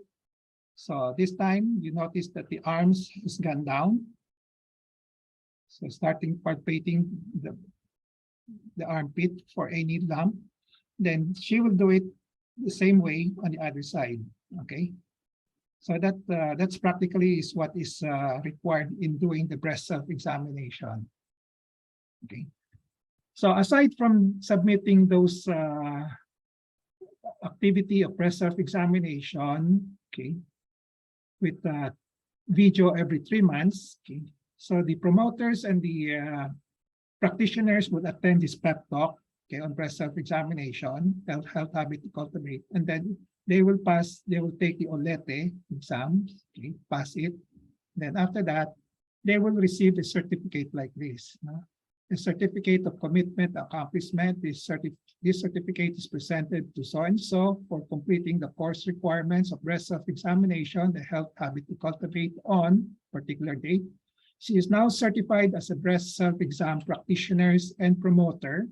So this time you notice that the arms has gone down. So starting palpating the armpit for any lump. Then she will do it the same way on the other side. Okay. So that's practically is what is required in doing the breast self-examination. Okay. So aside from submitting those activity of breast self-examination, okay, with video every 3 months, okay. So the promoters and the practitioners would attend this PEP talk, okay, on breast self-examination, health habit to cultivate, and then they will take the OLETE exam, okay, pass it. Then after that, they will receive a certificate like this. A certificate of commitment, accomplishment. This certificate is presented to so-and-so for completing the course requirements of breast self-examination, the health habit to cultivate on particular date. She is now certified as a breast self-exam practitioner and promoter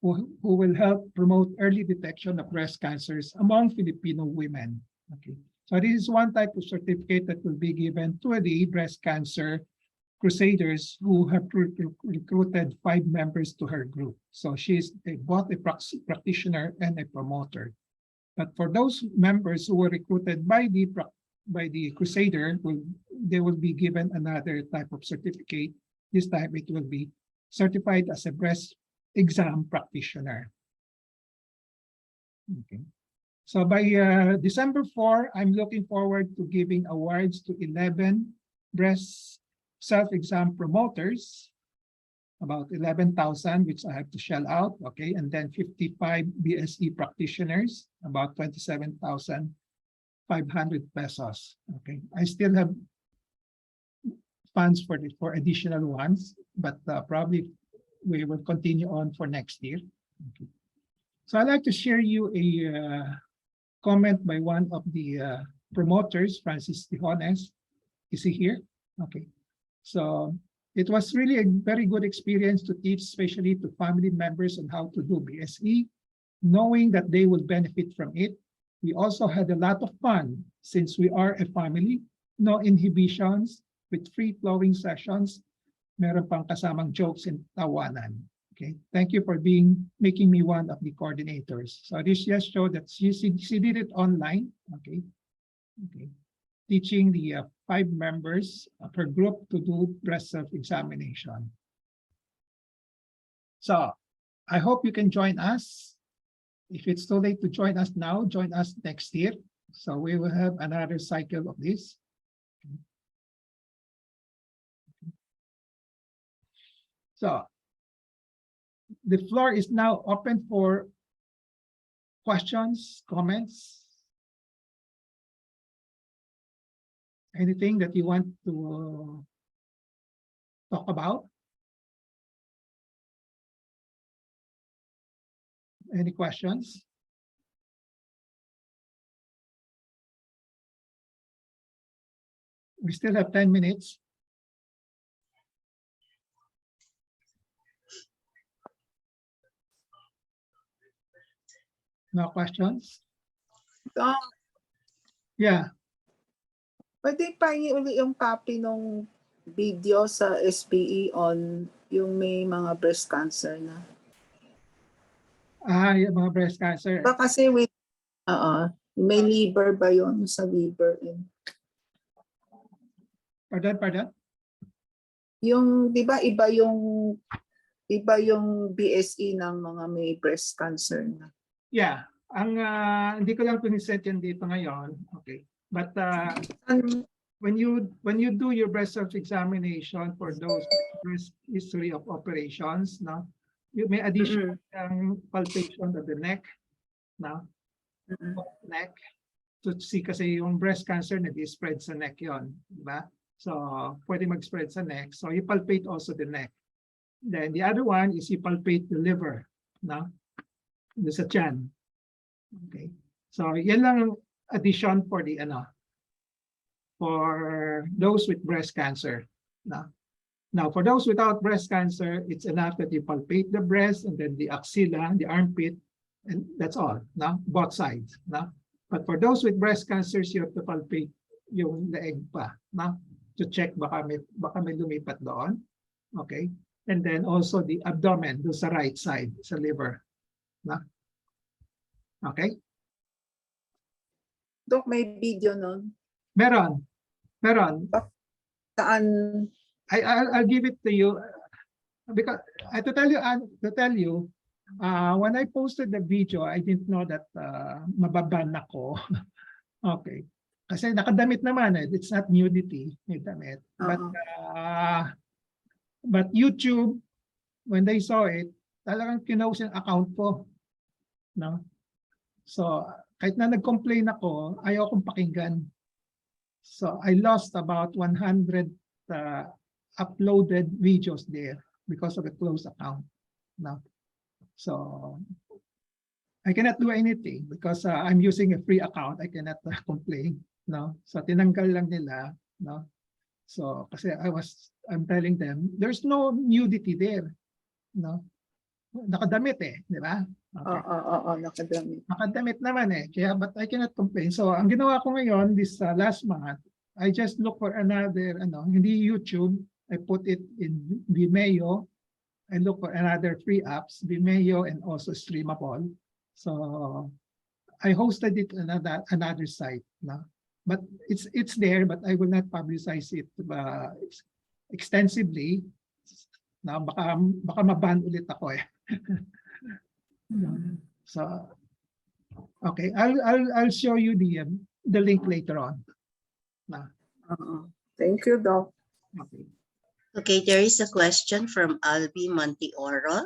who will help promote early detection of breast cancers among Filipino women. Okay. So this is one type of certificate that will be given to the breast cancer crusaders who have recruited 5 members to her group. So she's both a practitioner and a promoter. But for those members who were recruited by the crusader, they will be given another type of certificate. This time it will be certified as a breast exam practitioner. Okay. So by December 4, I'm looking forward to giving awards to 11 breast self-exam promoters. about 11,000, which I have to shell out, okay, and then 55 BSE practitioners, about 27,500 pesos, okay. I still have funds for additional ones, but probably we will continue on for next year. Okay. So I'd like to share you a comment by one of the promoters, Francis Tijones. Is he here? Okay. So it was really a very good experience to teach, especially to family members, on how to do BSE, knowing that they will benefit from it. We also had a lot of fun since we are a family, no inhibitions, with free-flowing sessions. Meron pang kasamang jokes and tawanan. Okay, thank you for making me one of the coordinators. So this just showed that she did it online. Okay, okay, teaching the 5 members of her group to do breast self-examination. So I hope you can join us. If it's too late to join us now, join us next year. So we will have another cycle of this. So the floor is now open for questions, comments, anything that you want to talk about. Any questions? We still have 10 minutes. No questions? Yeah. Pwede pahingi uli yung copy ng video sa SBE on yung may mga breast cancer na. Yung mga breast cancer. Ba kasi may liver ba yun sa liver? Pardon? Yung, di ba iba yung BSE ng mga may breast cancer na? Yeah. Hindi ko lang pinisent yan dito ngayon. Okay. But when you do your breast self-examination for those breast history of operations, no, you may additional palpation of the neck, no, neck, to see kasi yung breast cancer nag-spread sa neck yon, di ba? So pwede mag-spread sa neck. So you palpate also the neck. Then the other one is you palpate the liver, no, sa tiyan. Okay. So yan lang ang addition for the for those with breast cancer. Now for those without breast cancer, it's enough that you palpate the breast and then the axilla, the armpit, and that's all. No, both sides. No, but for those with breast cancers, you have to palpate yung leeg pa. No, to check baka may lumipat doon. Okay, and then also the abdomen, do sa right side, sa liver. No, okay. Dok, may video nun? Meron. Saan? I'll give it to you because to tell you, when I posted the video, I didn't know that mababan ako. Okay. Kasi nakadamit naman eh. It's not nudity, may damit. But YouTube, when they saw it, talagang kinose yung account ko. No? So, kahit na nag-complain ako, ayaw kong pakinggan. So, I lost about 100 uploaded videos there because of a closed account. No? So, I cannot do anything because I'm using a free account. I cannot complain. No? So, tinanggal lang nila. No? So, kasi I'm telling them, there's no nudity there. No? Nakadamit eh, di ba? Okay. Nakadamit. Nakadamit naman eh. Kaya, but I cannot complain. So, ang ginawa ko ngayon, this last month, I just look for another, hindi YouTube, I put it in Vimeo. I look for another free apps, Vimeo and also Streamable. So, I hosted it on another site. No? But it's there, but I will not publicize it extensively. Na baka maban ulit ako eh. So okay, I'll show you the link later on. Thank you, Doc. Okay. Okay, there is a question from Albi Monteoro.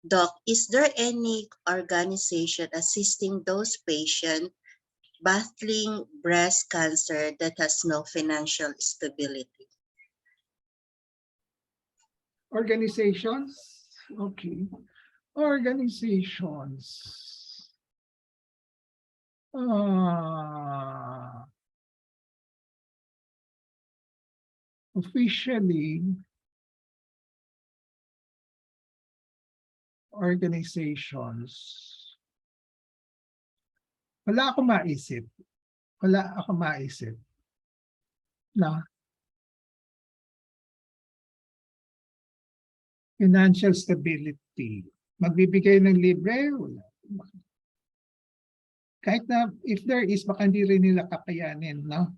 Doc, is there any organization assisting those patients battling breast cancer that has no financial stability? Organizations? Okay. Organizations. Officially, organizations. Wala akong maisip. Wala akong maisip na financial stability. Magbibigay ng libre, wala. Kahit na if there is, baka hindi rin nila kakayanin, no?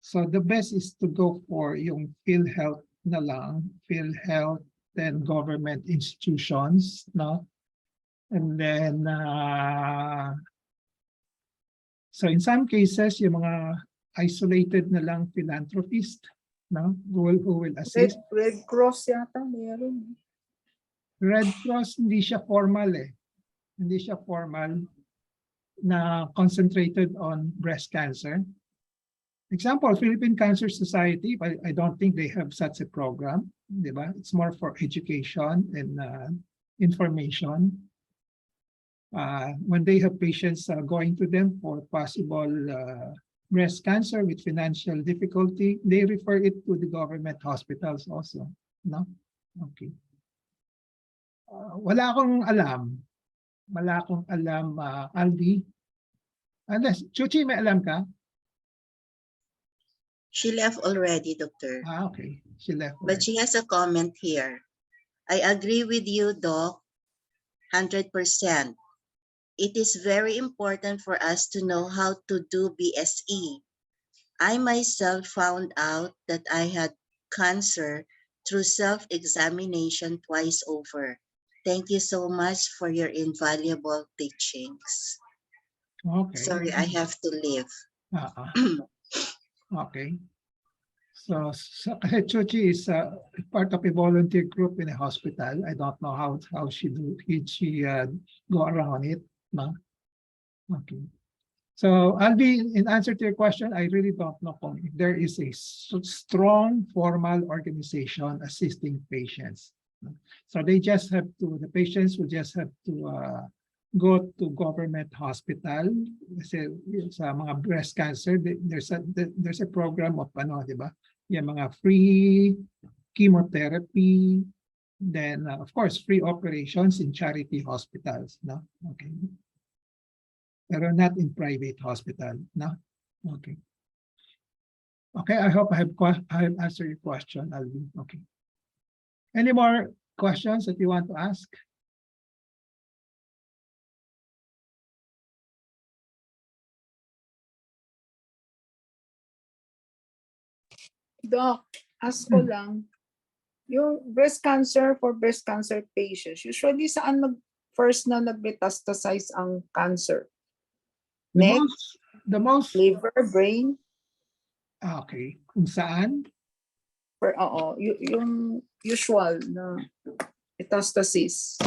So the best is to go for yung PhilHealth na lang, PhilHealth and government institutions, no? And then, so in some cases, yung mga isolated na lang philanthropist, no? Who will assist. Red Cross yata meron. Red Cross, hindi siya formal eh. Hindi siya formal na concentrated on breast cancer. Example, Philippine Cancer Society, I don't think they have such a program, diba? It's more for education and information. When they have patients going to them for possible breast cancer with financial difficulty, they refer it to the government hospitals also, no? Okay. Wala akong alam. Wala akong alam, Aldi. Unless, Chuchi, may alam ka? She left already, Doctor. Okay. She left. But she has a comment here. I agree with you, Doc, 100%. It is very important for us to know how to do BSE. I myself found out that I had cancer through self-examination twice over. Thank you so much for your invaluable teachings. Okay. Sorry, I have to leave. Okay. So Chuchi is part of a volunteer group in a hospital. I don't know how she go around it. No? Okay. So Albi, in answer to your question, I really don't know if there is a strong formal organization assisting patients. So they just have to, the patients will just have to go to government hospital. Kasi sa mga breast cancer, there's a program of di ba? Yung mga free chemotherapy, then of course free operations in charity hospitals, no? Okay. Pero not in private hospital, no? Okay. Okay, I hope I have answered your question, Alvin. Okay. Any more questions that you want to ask? Doc, ask ko lang, yung breast cancer for breast cancer patients, usually saan first na nag-metastasize ang cancer? Neck, The most liver, brain? Okay. Kung saan? Yung usual na metastasis.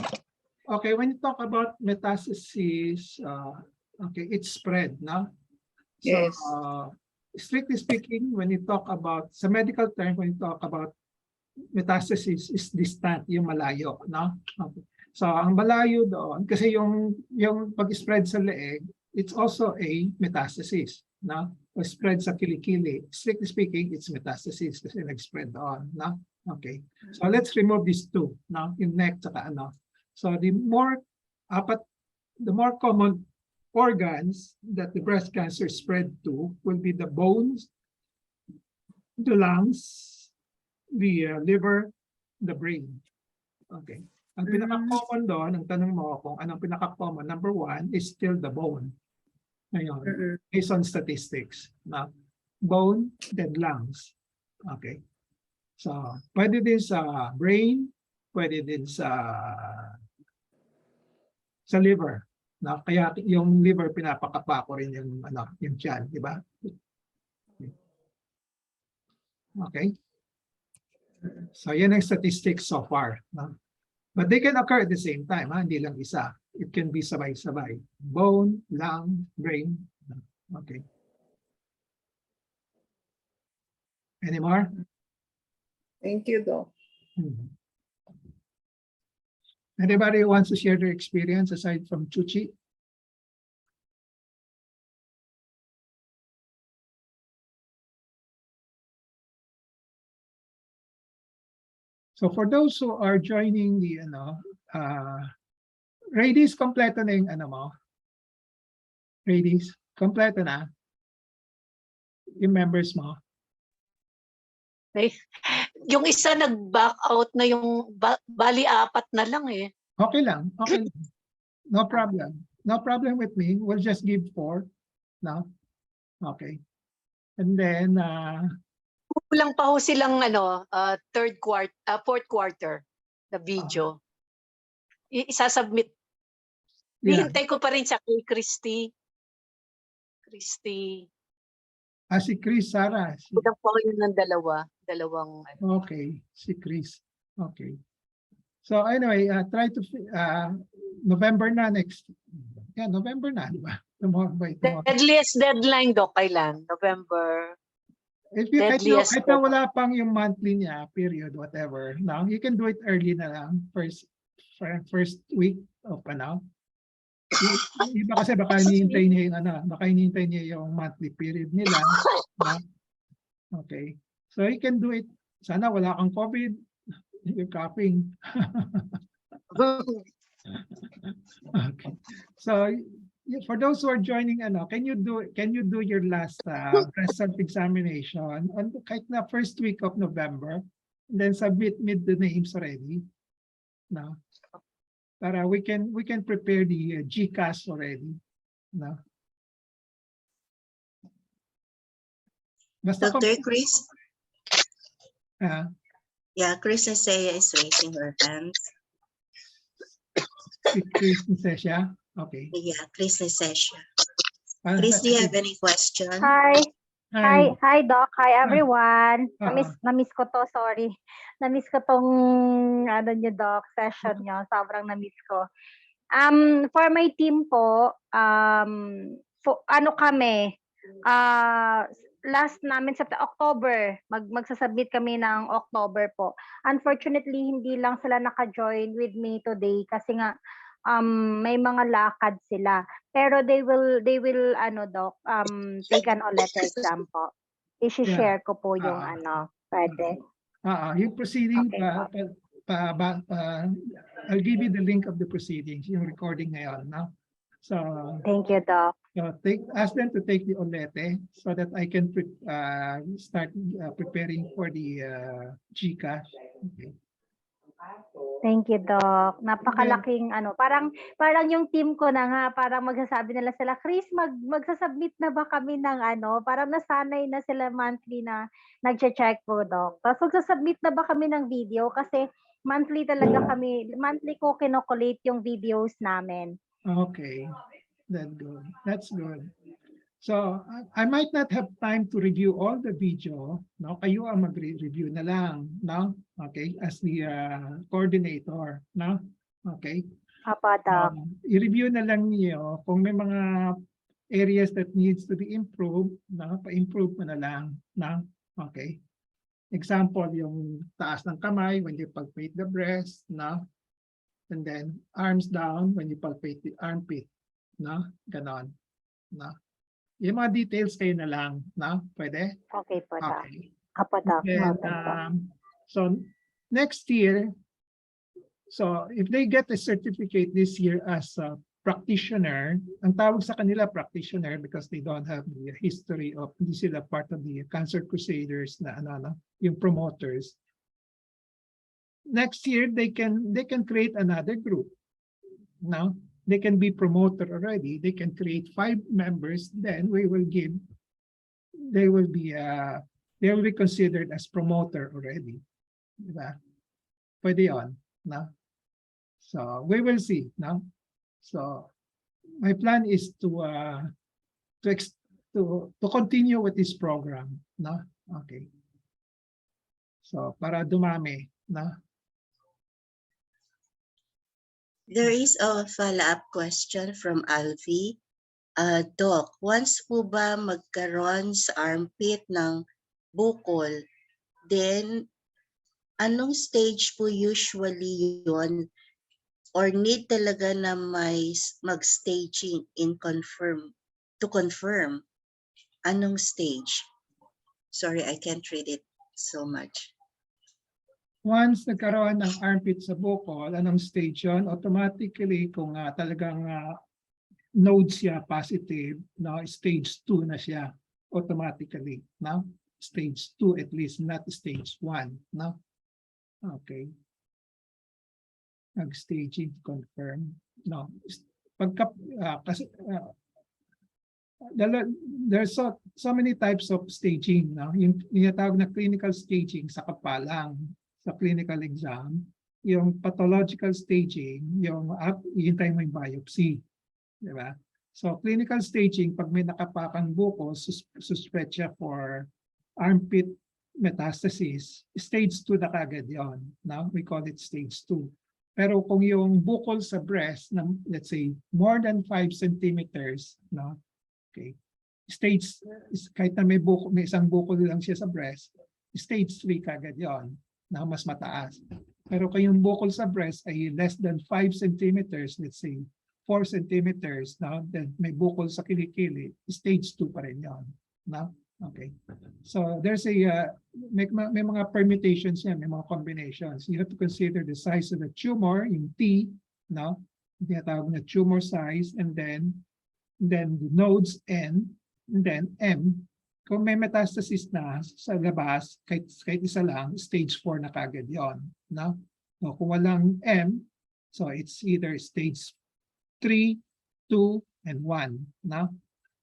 Okay, when you talk about metastasis, okay, it's spread, no? Yes. So, strictly speaking, when you talk about, sa medical term, when you talk about metastasis is distant, yung malayo, no? Okay. So, ang malayo doon, kasi yung pag-spread sa leeg, it's also a metastasis, no? Spread sa kilikili. Strictly speaking, it's metastasis kasi nag-spread doon, no? Okay. So, let's remove these two, no? Yung neck tsaka ano. So, the more common organs that the breast cancer spread to will be the bones, the lungs, the liver, the brain. Okay. Ang pinaka-common doon, ang tanong mo kung anong pinaka-common, number one is still the bone. Ngayon, based on statistics. Na bone, then lungs. Okay. So, pwede din sa brain, pwede din sa liver. No? Kaya yung liver pinapakapa ko rin yung tiyan, di ba? Okay. So yan ang statistics so far. No? But they can occur at the same time, ha? Hindi lang isa. It can be sabay-sabay. Bone, lung, brain. Okay. Any more? Thank you, Doc. Mhm. Anybody who wants to share their experience aside from Chuchi? So for those who are joining the, Radies, kompleto na yung ano mo? Radies, kompleto na? Yung members mo? Eh, yung isa nag-back out na yung bali 4 na lang eh. Okay lang, okay lang. No problem. No problem with me. We'll just give 4 now. Okay. And then, Kulang pa ho silang fourth quarter na video. Isasubmit. yeah. Hihintay ko pa rin siya kay Christy. Si Chris, Sarah. Kulang pa ho yun ng dalawang. Okay, si Chris. Okay. So anyway, try to, November na next. Yeah, November na, di ba? Tomorrow. Deadliest deadline, Doc, kailan? November. If you, kahit Deadliest na wala pang yung monthly niya, period, whatever. Now, you can do it early na lang, first week of Iba kasi baka hinihintay niya yung yung monthly period nila. No? Okay. So you can do it. Sana wala kang COVID. You're coughing. Okay. So for those who are joining, can you do your last result examination on kahit na first week of November, and then submit the names already. No? Para we can prepare the GCAS already. No? Basta Dr. Chris? Yeah, Chris Isaiah is raising her hands. si Chris Nisesha. Okay. Yeah, Chris Isaiah. Chris, do you have any question? Hi, Doc. Hi, everyone. Uh-huh. Namiss ko to, sorry. Namiss ko tong, niyo, Doc, session nyo. Sobrang namiss ko. For my team po, kami, last namin sa October, magsasubmit kami ng October po. Unfortunately, hindi lang sila naka-join with me today kasi nga may mga lakad sila. Pero they will Doc, take an letter exam po. I-share ko po yung pwede. Yung proceeding, Okay. I'll give you the link of the proceedings, yung recording ngayon, no? So Thank you, Doc. ask them to take the olete so that I can start preparing for the GCash. Okay. Thank you, Doc. Napakalaking parang yung team ko na nga, parang magsasabi nila sila, Chris, magsasubmit na ba kami ng parang nasanay na sila monthly na nagche-check po, Doc. Tapos magsasubmit na ba kami ng video kasi monthly talaga kami, monthly ko kinokolate yung videos namin. Okay, that's good. So I might not have time to review all the video. No, kayo ang mag-review na lang, no? Okay, as the coordinator, no? Okay. Apa, Doc. I-review na lang niyo kung may mga areas that needs to be improved, no? Pa-improve mo na lang, no? Okay. Example, yung taas ng kamay when you palpate the breast, no? And then arms down when you palpate the armpit, no? Ganon, no? Yung mga details kayo na lang, no? Pwede? Okay po, Doc. Okay. Apa, Doc. Then, so next year, so if they get a certificate this year as a practitioner, ang tawag sa kanila practitioner because they don't have the history of, hindi sila part of the Cancer Crusaders na yung promoters. Next year, they can create another group. Now, they can be promoter already. They can create 5 members. Then they will be considered as promoter already. Diba? Pwede yun, no? So we will see, no? So my plan is to continue with this program, no? Okay. So para dumami, no? There is a follow-up question from Alvi. Doc, once po ba magkaroon sa armpit ng bukol, then anong stage po usually yun? Or need talaga na may mag-staging to confirm? Anong stage? Sorry, I can't read it so much. Once nagkaroon ng armpit sa bukol, anong stage yun? Automatically, kung talagang node siya positive, no, stage 2 na siya automatically. No? Stage 2 at least, not stage 1. No? Okay. Nag-staging, confirm. No. Pagka, kasi, there's so many types of staging. No? Yung tinatawag na clinical staging sa kapalang, sa clinical exam. Yung pathological staging, yung hintay mo yung biopsy. Diba? So clinical staging, pag may nakapakang buko, suspect siya for armpit metastasis, stage 2 na kagad yun. No? We call it stage 2. Pero kung yung bukol sa breast, let's say, more than 5 centimeters, no? Okay. Stage, kahit na may isang bukol lang siya sa breast, stage 3 kagad yun, na mas mataas. Pero kung yung bukol sa breast ay less than 5 centimeters, let's say, 4 centimeters, no? Then may bukol sa kilikili, stage 2 pa rin yun. No? Okay. So there's may mga permutations yan, may mga combinations. You have to consider the size of the tumor, yung T, no? Tinatawag na tumor size, and then the nodes N, and then M. Kung may metastasis na sa labas, kahit isa lang, stage 4 na kagad yon. No? So kung walang M, so it's either stage 3, 2, and 1. No?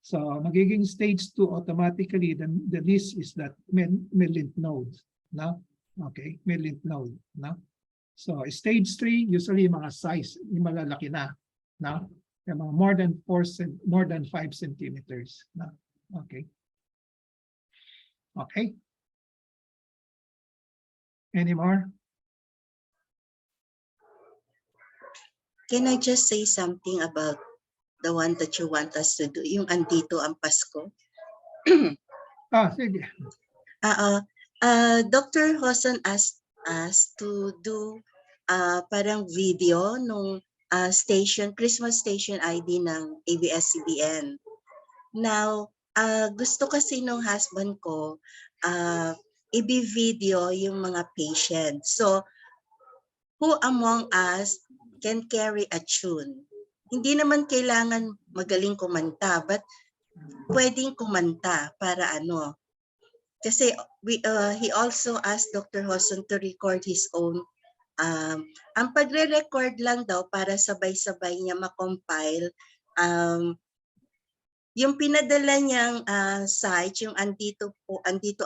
So magiging stage 2 automatically, the list is that may lymph nodes. No? Okay, may lymph node. No? So stage 3, usually mga size, yung malalaki na. No? Yung mga more than 5 centimeters. No? Okay. Okay. Any more? Can I just say something about the one that you want us to do, yung andito ang Pasko? Sige. Dr. Hoson asked us to do parang video nung Christmas station ID ng ABS-CBN. Now, gusto kasi nung husband ko i-video yung mga patients. So, who among us can carry a tune? Hindi naman kailangan magaling kumanta, but pwedeng kumanta para ano. Kasi he also asked Dr. Hoson to record his own. Ang pagre-record lang daw para sabay-sabay niya makompile yung pinadala niyang site, yung andito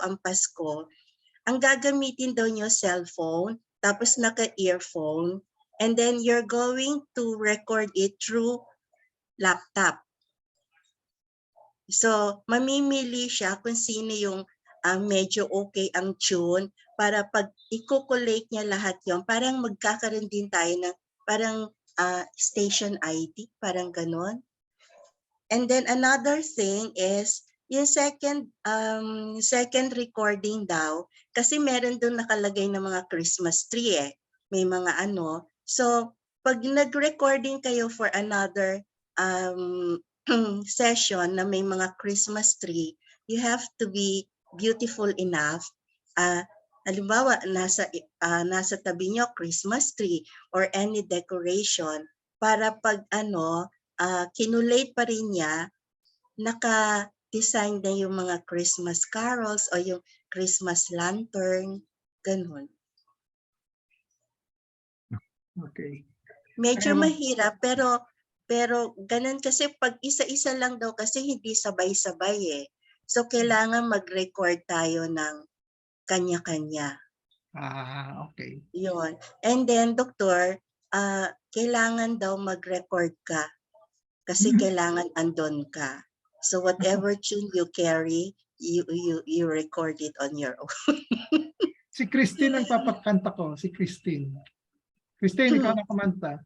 ang Pasko, ang gagamitin daw niyo cellphone, tapos naka-earphone, and then you're going to record it through laptop. So, mamimili siya kung sino yung medyo okay ang tune para pag i-collate niya lahat yon, parang magkakaroon din tayo ng parang station ID, parang ganon. And then another thing is yung second recording daw, kasi meron doon nakalagay na mga Christmas tree may mga ano. So, pag nag-recording kayo for another session na may mga Christmas tree, you have to be beautiful enough. Halimbawa, nasa tabi nyo Christmas tree or any decoration para pag kinulate pa rin niya, naka-design na yung mga Christmas carols o yung Christmas lantern, ganun. Okay. Medyo mahirap, pero ganun kasi pag isa-isa lang daw kasi hindi sabay-sabay . So, kailangan mag-record tayo ng kanya-kanya. Okay. Yun. And then, Doktor, kailangan daw mag-record ka kasi kailangan andon ka. So, whatever tune you carry, you record it on your own. Si Christine ang papakanta ko, si Christine. Christine, ikaw na kumanta.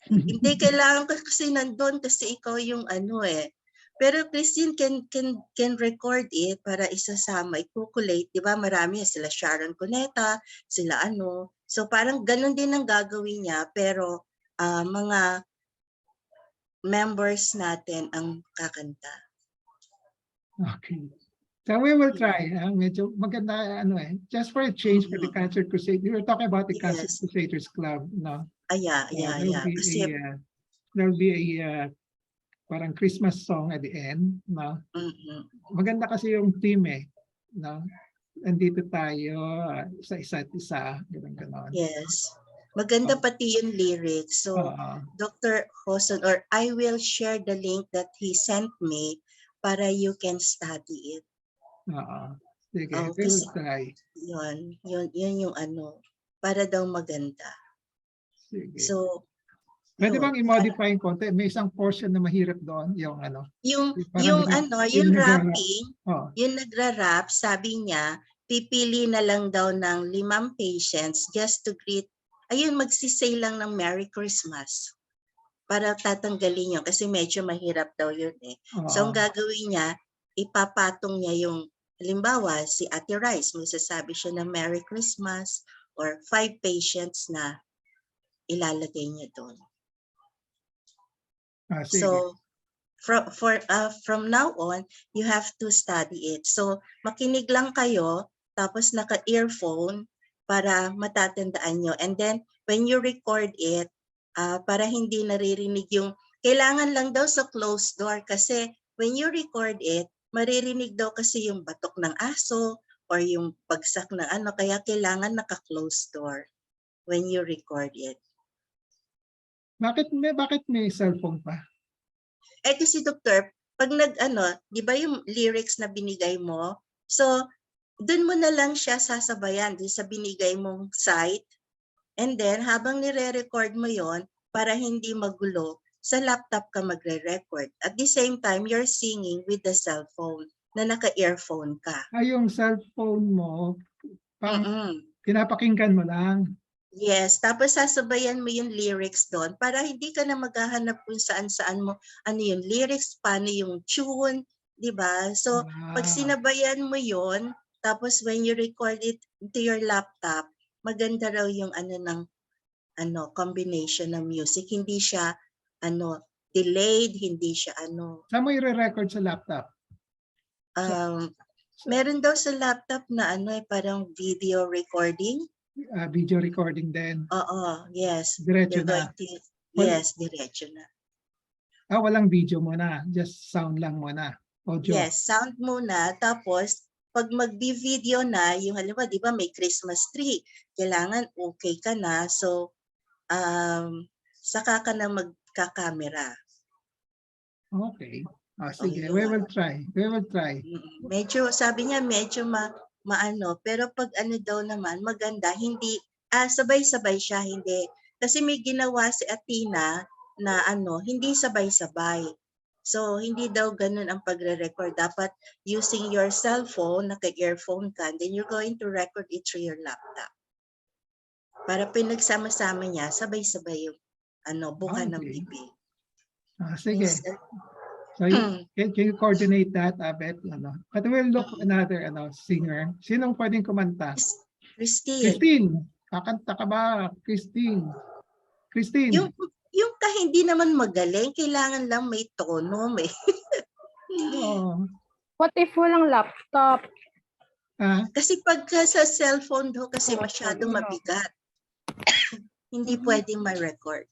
Hindi, kailangan ko kasi nandun kasi ikaw yung ano eh. Pero Christine can record it para isasama, i-calculate, di ba? Marami sila Sharon Cuneta, sila ano. So parang ganun din ang gagawin niya, pero mga members natin ang kakanta. Okay. So we will try. Medyo maganda ano eh. Just for a change for the Cancer Crusade. We were talking about the Cancer Yes. Crusaders Club, no? Yeah. Kasi, There'll be a parang Christmas song at the end, no? Maganda kasi yung theme eh, no? Andito tayo sa isa't isa, ganun. yes. Maganda pati yung lyrics. So, Dr. ROJoson, or I will share the link that he sent me para you can study it. Sige, we Kasi will try. yun yung ano, para daw maganda. Sige. So, Pwede yun. bang i-modify yung konti? May isang portion na mahirap doon, yung ano. Yung rapping, yung nagra-rap, sabi niya, pipili na lang daw ng 5 patients just to greet, ayun, magsisay lang ng Merry Christmas para tatanggalin yun kasi medyo mahirap daw yun eh. So ang gagawin niya, ipapatong niya yung, halimbawa, si Ate Rice, magsasabi siya ng Merry Christmas or 5 patients na ilalagay niya doon. So from now on, you have to study it. So makinig lang kayo, tapos naka-earphone para matatandaan nyo. And then when you record it, para hindi naririnig yung, kailangan lang daw sa closed door kasi when you record it, maririnig daw kasi yung batok ng aso or yung bagsak ng ano, kaya kailangan naka-closed door when you record it. Bakit may cellphone pa? Eh kasi doktor, pag di ba yung lyrics na binigay mo? So, dun mo na lang siya sasabayan dun sa binigay mong site. And then, habang nire-record mo yon para hindi magulo, sa laptop ka magre-record. At the same time, you're singing with the cellphone na naka-earphone ka. Yung cellphone mo, pinapakinggan mo lang. Yes, tapos sasabayan mo yung lyrics doon para hindi ka na maghahanap kung saan-saan mo, ano yung lyrics, paano yung tune, di ba? So, pag sinabayan mo yon, tapos when you record it into your laptop, maganda raw yung combination ng music. Hindi siya delayed, hindi siya Saan mo i-record sa laptop? Meron daw sa laptop na parang video recording. Video recording din. Oo, yes. Diretso na. Yes, diretso na. Walang video muna, just sound lang muna. Audio. Yes, sound muna. Tapos, pag mag-video na, yung halimbawa, di ba may Christmas tree, kailangan okay ka na. So, saka ka na magka-camera. Okay. Sige, we will try. We will try. Medyo, sabi niya, medyo maano, pero pag daw naman, maganda, hindi, sabay-sabay siya, hindi. Kasi may ginawa si Athena na hindi sabay-sabay. So, hindi daw ganun ang pagre-record. Dapat using your cellphone, naka-earphone ka, and then you're going to record it through your laptop. Para pinagsama-sama niya, sabay-sabay yung buka ng bibig. Sige. So can you coordinate that a bit? But we'll look another singer. Sinong pwedeng kumanta? Christine. Kakanta ka ba? Christine. Yung hindi naman magaling, kailangan lang may tono, may. What if walang laptop? Kasi pagka sa cellphone do kasi masyadong mabigat. Hindi pwedeng ma-record.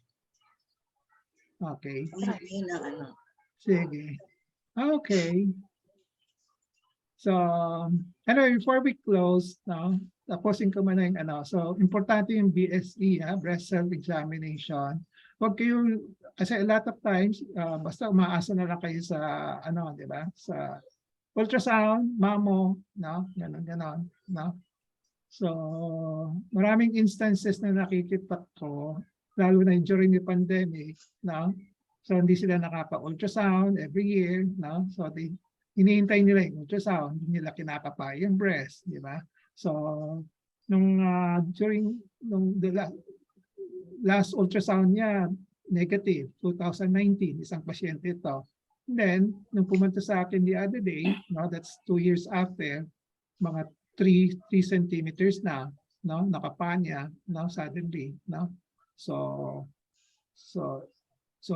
Okay. Yun ang Sige. Okay. So, before we close, tapusin ko muna yung So, importante yung BSE, breast self-examination. Huwag kayo, kasi a lot of times, basta umaasa na lang kayo sa, di ba? Sa ultrasound, mammo, ganon. So, maraming instances na nakikita ko, lalo na during the pandemic, So, hindi sila nakapa-ultrasound every year, So, hinihintay nila yung ultrasound, hindi nila kinakapa yung breast, di ba? So, during the last ultrasound niya, negative, 2019, isang pasyente ito. Then, nung pumunta sa akin the other day, no, that's 2 years after, mga 3 centimeters na, no, nakapanya, no, suddenly, no. So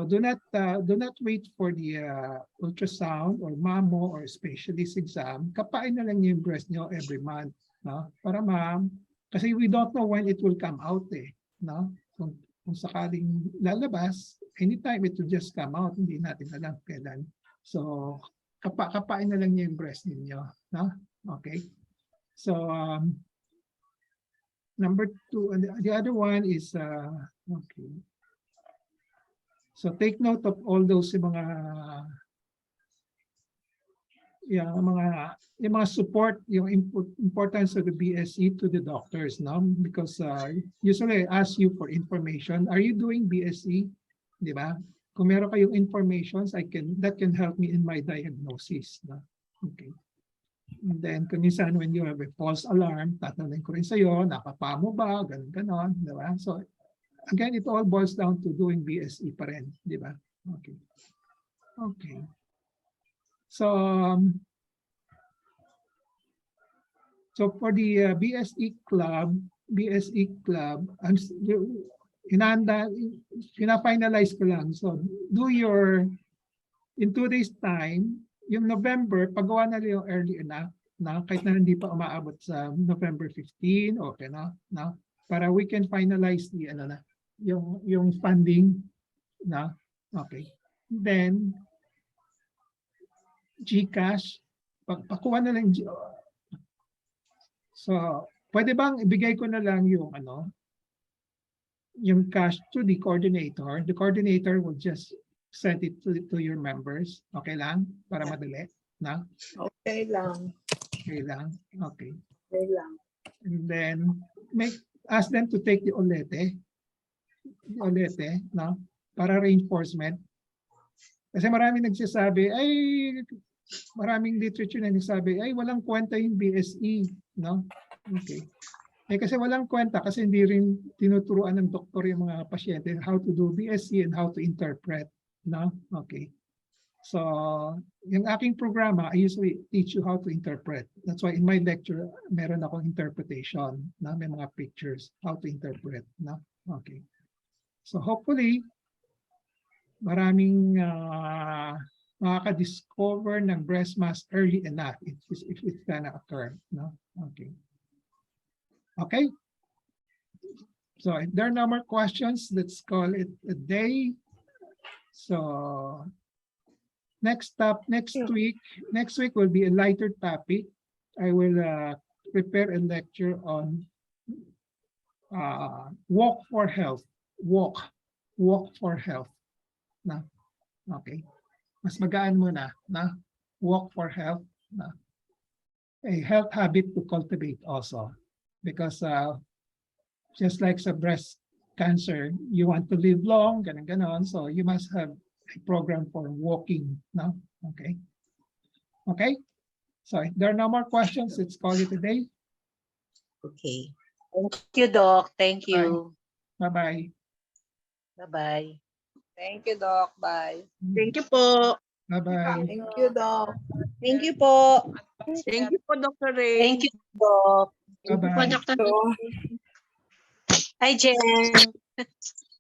do not wait for the ultrasound or mammo or specialist exam. Kapain na lang yung breast nyo every month, no? Para kasi we don't know when it will come out eh, no? Kung sakaling lalabas, anytime it will just come out, hindi natin alam kailan. So kapain na lang yung breast ninyo, no? Okay. So number 2, and the other one is okay. So take note of all those yung mga support, yung importance of the BSE to the doctors, no? Because usually I ask you for information. Are you doing BSE? Di ba? Kung meron kayong informations, that can help me in my diagnosis, no? Okay. And then kung minsan when you have a false alarm, tatanungin ko rin sa'yo, nakapa mo ba? Ganon, di ba? So again, it all boils down to doing BSE pa rin, di ba? Okay. Okay. So for the BSE club, pina-finalize ko lang. So in 2 days time, yung November, pagawa na yung early enough, na kahit na hindi pa umaabot sa November 15, okay na, no? Para we can finalize the yung funding na, okay. Then GCash, pakuha na lang. So pwede bang ibigay ko na lang yung yung cash to the coordinator? The coordinator will just send it to your members. Okay lang? Para madali, na? Okay lang. Okay lang. Okay. Okay lang. And then ask them to take the olete, no? Para reinforcement. Kasi maraming nagsasabi, maraming literature na nagsasabi, walang kwenta yung BSE, no? Okay. Kasi walang kwenta kasi hindi rin tinuturuan ng doktor yung mga pasyente how to do BSE and how to interpret, no? Okay. So, yung aking programa, I usually teach you how to interpret. That's why in my lecture, meron akong interpretation, na may mga pictures, how to interpret, no? Okay. So hopefully, maraming makaka-discover ng breast mass early enough if it's gonna occur, no? Okay. Okay. So if there are no more questions, let's call it a day. So next week will be a lighter topic. I will prepare a lecture on walk for health. Walk for health. Na? Okay. Mas magaan muna, na? Walk for health. Na? A health habit to cultivate also. Because just like sa breast cancer, you want to live long, ganon. So you must have a program for walking. No? Okay. Okay. So if there are no more questions, let's call it a day. Okay. Thank you, Doc. Thank you. Bye-bye. Bye-bye. Thank you, Doc. Bye. Thank you po. Bye-bye. Thank you, Doc. Thank you po. Thank you po, Dr. Ray. Thank you, Doc. Thank you po, Bye-bye. Dr. So, Hi, Jen.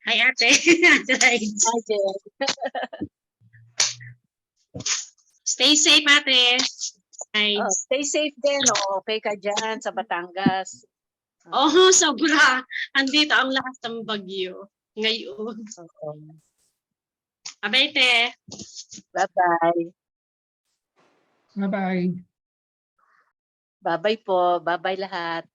Hi, ate. Hi, Jen. Stay safe, ate. Hi. Stay safe din. Okay ka dyan sa Batangas. Oh, sobra. Andito ang lakas ng bagyo ngayon. Abay, te. Bye-bye. Bye-bye. Bye-bye po. Bye-bye lahat.